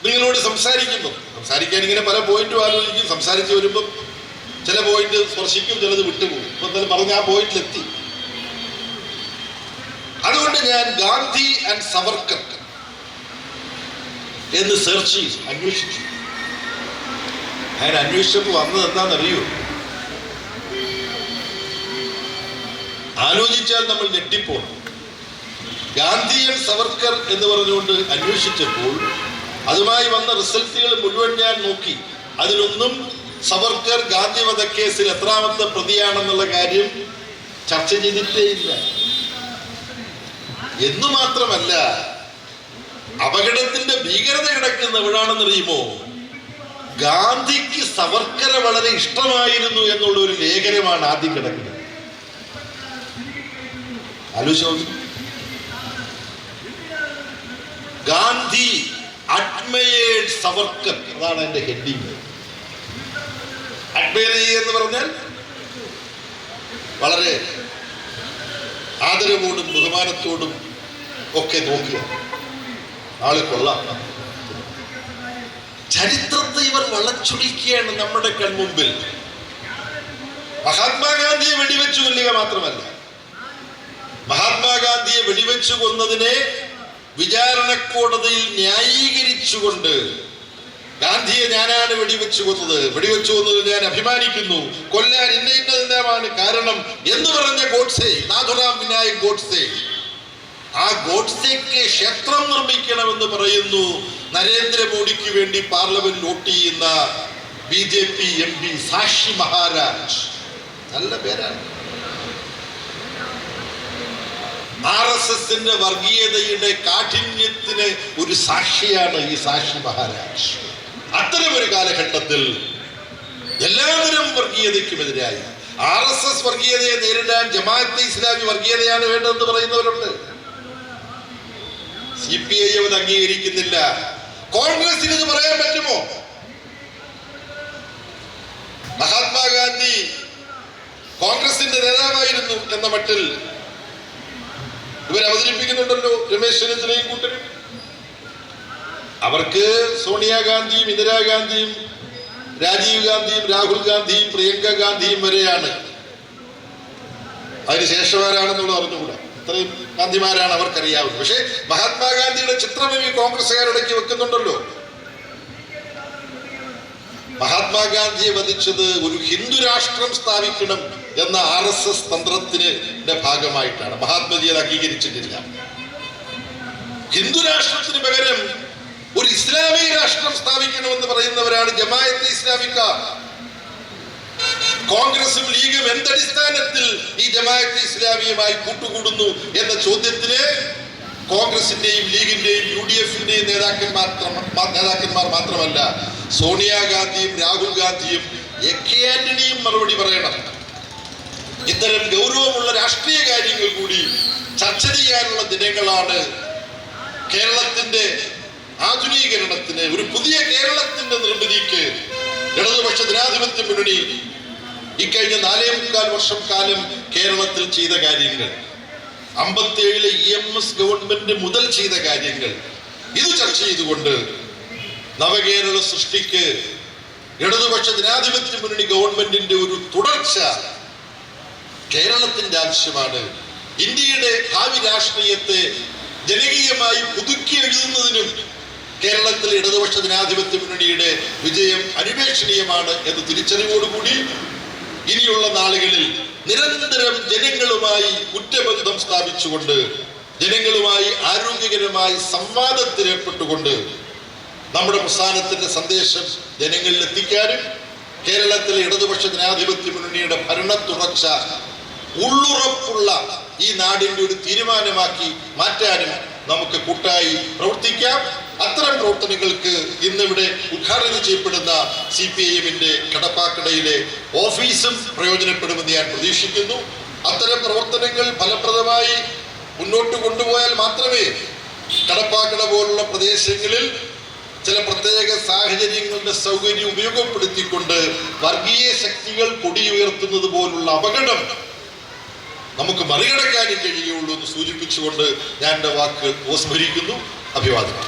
നിങ്ങളോട് സംസാരിക്കാൻ ഇങ്ങനെ പല പോയിന്റും ആലോചിക്കും. സംസാരിച്ച് വരുമ്പം ചില പോയിന്റ് സ്പർശിക്കും, ചിലത് വിട്ടുപോകും. ഇപ്പൊ തന്നെ പറഞ്ഞ ആ പോയിന്റിലെത്തി. അതുകൊണ്ട് ഞാൻ ഗാന്ധി ആൻഡ് സവർക്കർ എന്ന് സെർച്ച് ചെയ്തു, അന്വേഷിച്ചു. അങ്ങനെ അന്വേഷിച്ചപ്പോൾ വന്നത് എന്താണെന്നറിയോ? ആലോചിച്ചാൽ നമ്മൾ ഞെട്ടിപ്പോണം. ഗാന്ധി ആൻഡ് സവർക്കർ എന്ന് പറഞ്ഞുകൊണ്ട് അന്വേഷിച്ചപ്പോൾ അതുമായി വന്ന റിസൾട്ടുകൾ മുഴുവൻ ഞാൻ നോക്കി. അതിലൊന്നും സവർക്കർ ഗാന്ധി വധക്കേസിൽ എത്രാമത്തെ പ്രതിയാണെന്നുള്ള കാര്യം ചർച്ച ചെയ്തിട്ടേ ഇല്ല. എന്നു മാത്രമല്ല, അപകടത്തിന്റെ ഭീകരത കിടക്കുന്ന എവിടാണെന്നറിയുമോ? ഗാന്ധിക്ക് സവർക്കറെ വളരെ ഇഷ്ടമായിരുന്നു എന്നുള്ള ഒരു ലേഖനമാണ് ആദ്യം കിടക്കുന്നത്. ആലോചിച്ചു. ഗാന്ധി അഡ്മയേർഡ് സവർക്കർ, അതാണ് എന്റെ ഹെഡിങ്. അഡ്മയർ എന്ന് പറഞ്ഞാൽ വളരെ ആദരവോടും ബഹുമാനത്തോടും ഒക്കെ നോക്കുക. ആള് കൊള്ളാം. ചരിത്രത്തെ ഇവർ വളച്ചൊടിക്കുകയാണ് നമ്മുടെ കൺമുമ്പിൽ. മഹാത്മാഗാന്ധിയെ വെടിവെച്ചു കൊല്ലുക മാത്രമല്ല, മഹാത്മാഗാന്ധിയെ വെടിവെച്ചു കൊന്നതിനെ വിചാരണ കോടതിയിൽ ന്യായീകരിച്ചുകൊണ്ട് ഗാന്ധിയെ ഞാനാണ് വെടിവെച്ചു കൊന്നത് ഞാൻ അഭിമാനിക്കുന്നു, കൊല്ലാൻ ഇന്നതെല്ലാമാണ് കാരണം എന്ന് പറഞ്ഞ ഗോഡ്സെ, നാഥുറാം വിനായക് ഗോഡ്സെ, ആ ഗോഡ്സെക്ക് ക്ഷേത്രം നിർമ്മിക്കണമെന്ന് പറയുന്നു നരേന്ദ്രമോദിക്ക് വേണ്ടി പാർലമെന്റിൽ വോട്ട് ചെയ്യുന്ന BJP MP സാക്ഷി മഹാരാജ്. നല്ല പേരാണ്. RSSന്റെ വർഗീയതയുടെ കാഠിന്യത്തിന് ഒരു സാക്ഷിയാണ് ഈ സാക്ഷി മഹാരാജ്. അത്തരമൊരു കാലഘട്ടത്തിൽ എല്ലാവരും വർഗീയതയ്ക്കുമെതിരായി RSS വർഗീയതയെ നേരിടാൻ ജമാഅത്തെ ഇസ്ലാമി വർഗീയതയാണ് വേണ്ടതെന്ന് പറയുന്നവരുണ്ട്. CPI അത് അംഗീകരിക്കുന്നില്ല. കോൺഗ്രസിന് ഇത് പറയാൻ പറ്റുമോ? മഹാത്മാഗാന്ധി കോൺഗ്രസിന്റെ നേതാവായിരുന്നു എന്ന മട്ടിൽ ഇവർ അവതരിപ്പിക്കുന്നുണ്ടല്ലോ രമേശ് ചെന്നിത്തലയും കൂട്ടരും. അവർക്ക് സോണിയാഗാന്ധിയും ഇന്ദിരാഗാന്ധിയും രാജീവ് ഗാന്ധിയും രാഹുൽ ഗാന്ധിയും പ്രിയങ്ക ഗാന്ധിയും വരെയാണ്. അതിനുശേഷം ആരാണെന്നുള്ളത് അറിഞ്ഞുകൂടാ. ഇത്രയും ഗാന്ധിമാരാണ് അവർക്കറിയാവുന്നത്. പക്ഷേ മഹാത്മാഗാന്ധിയുടെ ചിത്രം ഈ കോൺഗ്രസ്സുകാരിടയ്ക്ക് വെക്കുന്നുണ്ടല്ലോ. മഹാത്മാഗാന്ധിയെ വധിച്ചത് ഒരു ഹിന്ദു രാഷ്ട്രം സ്ഥാപിക്കണം എന്ന RSS തന്ത്രത്തിന്റെ ഭാഗമായിട്ടാണ്. മഹാത്മജി അത് അംഗീകരിച്ചിട്ടില്ല. ഹിന്ദു രാഷ്ട്രത്തിന് പകരം ഒരു ഇസ്ലാമിക രാഷ്ട്രം സ്ഥാപിക്കണമെന്ന് പറയുന്നവരാണ് ജമാഅത്തെ ഇസ്ലാമിക്ക. കോൺഗ്രസും ലീഗും എന്തടിസ്ഥാനത്തിൽ ഈ ജമാഅത്തെ ഇസ്ലാമിയുമായി കൂട്ടുകൂടുന്നു എന്ന ചോദ്യത്തിന് കോൺഗ്രസിന്റെയും ലീഗിന്റെയും UDFന്റെയും നേതാക്കന്മാർ മാത്രമല്ല സോണിയാഗാന്ധിയും രാഹുൽ ഗാന്ധിയും എ.കെ. ആന്റണിയും മറുപടി പറയണം. ഇത്തരം ഗൗരവമുള്ള രാഷ്ട്രീയ കാര്യങ്ങൾ കൂടി ചർച്ച ചെയ്യാനുള്ള ദിനങ്ങളാണ്. കേരളത്തിന്റെ ആധുനീകരണത്തിന്, ഒരു പുതിയ കേരളത്തിന്റെ നിർമ്മിതിക്ക് ഇടതുപക്ഷ ജനാധിപത്യ മുന്നണി ഇക്കഴിഞ്ഞ 4.25 വർഷം കാലം കേരളത്തിൽ ചെയ്ത കാര്യങ്ങൾ, 57 EMS ഗവൺമെന്റ് മുതൽ ചെയ്ത കാര്യങ്ങൾ, ഇത് ചർച്ച ചെയ്തുകൊണ്ട് നവകേരള സൃഷ്ടിക്ക് ഇടതുപക്ഷ ജനാധിപത്യ മുന്നണി ഗവൺമെന്റിന്റെ ഒരു തുടർച്ച കേരളത്തിന്റെ ആവശ്യമാണ്. ഇന്ത്യയുടെ ഭാവി രാഷ്ട്രീയത്തെ ജനകീയമായി പുതുക്കി എഴുതുന്നതിനും കേരളത്തിലെ ഇടതുപക്ഷ ജനാധിപത്യ മുന്നണിയുടെ വിജയം അനിവേശനീയമാണ് എന്ന തിരിച്ചറിവോടുകൂടി ഇനിയുള്ള നാളുകളിൽ നിരന്തരം ജനങ്ങളുമായി ഉറ്റബന്ധം സ്ഥാപിച്ചുകൊണ്ട്, ജനങ്ങളുമായി ആരോഗ്യകരമായി സംവാദത്തിലേർപ്പെട്ടുകൊണ്ട് നമ്മുടെ പ്രസ്ഥാനത്തിന്റെ സന്ദേശം ജനങ്ങളിൽ എത്തിക്കാനും കേരളത്തിലെ ഇടതുപക്ഷ ജനാധിപത്യ മുന്നണിയുടെ ഭരണ തുടർച്ച ഉള്ളുറപ്പുള്ള ഈ നാടിന്റെ ഒരു തീരുമാനമാക്കി മാറ്റാനും നമുക്ക് കൂട്ടായി പ്രവർത്തിക്കാം. അത്തരം പ്രവർത്തനങ്ങൾക്ക് ഇന്നിവിടെ ഉദ്ഘാടനം ചെയ്യപ്പെടുന്ന CPIM-ന്റെ കടപ്പാക്കടയിലെ ഓഫീസും പ്രയോജനപ്പെടുമെന്ന് ഞാൻ പ്രതീക്ഷിക്കുന്നു. അത്തരം പ്രവർത്തനങ്ങൾ ഫലപ്രദമായി മുന്നോട്ട് കൊണ്ടുപോയാൽ മാത്രമേ കടപ്പാക്കട പോലുള്ള പ്രദേശങ്ങളിൽ ചില പ്രത്യേക സാഹചര്യങ്ങളുടെ സൗകര്യം ഉപയോഗപ്പെടുത്തിക്കൊണ്ട് വർഗീയ ശക്തികൾ കൊടിയുയർത്തുന്നത് പോലുള്ള അപകടം നമുക്ക് മറികടക്കാനും കഴിയുള്ളൂ എന്ന് സൂചിപ്പിച്ചുകൊണ്ട് ഞാൻ എൻ്റെ വാക്കുകൾ ഉപസംഹരിക്കുന്നു. അഭിവാദനം.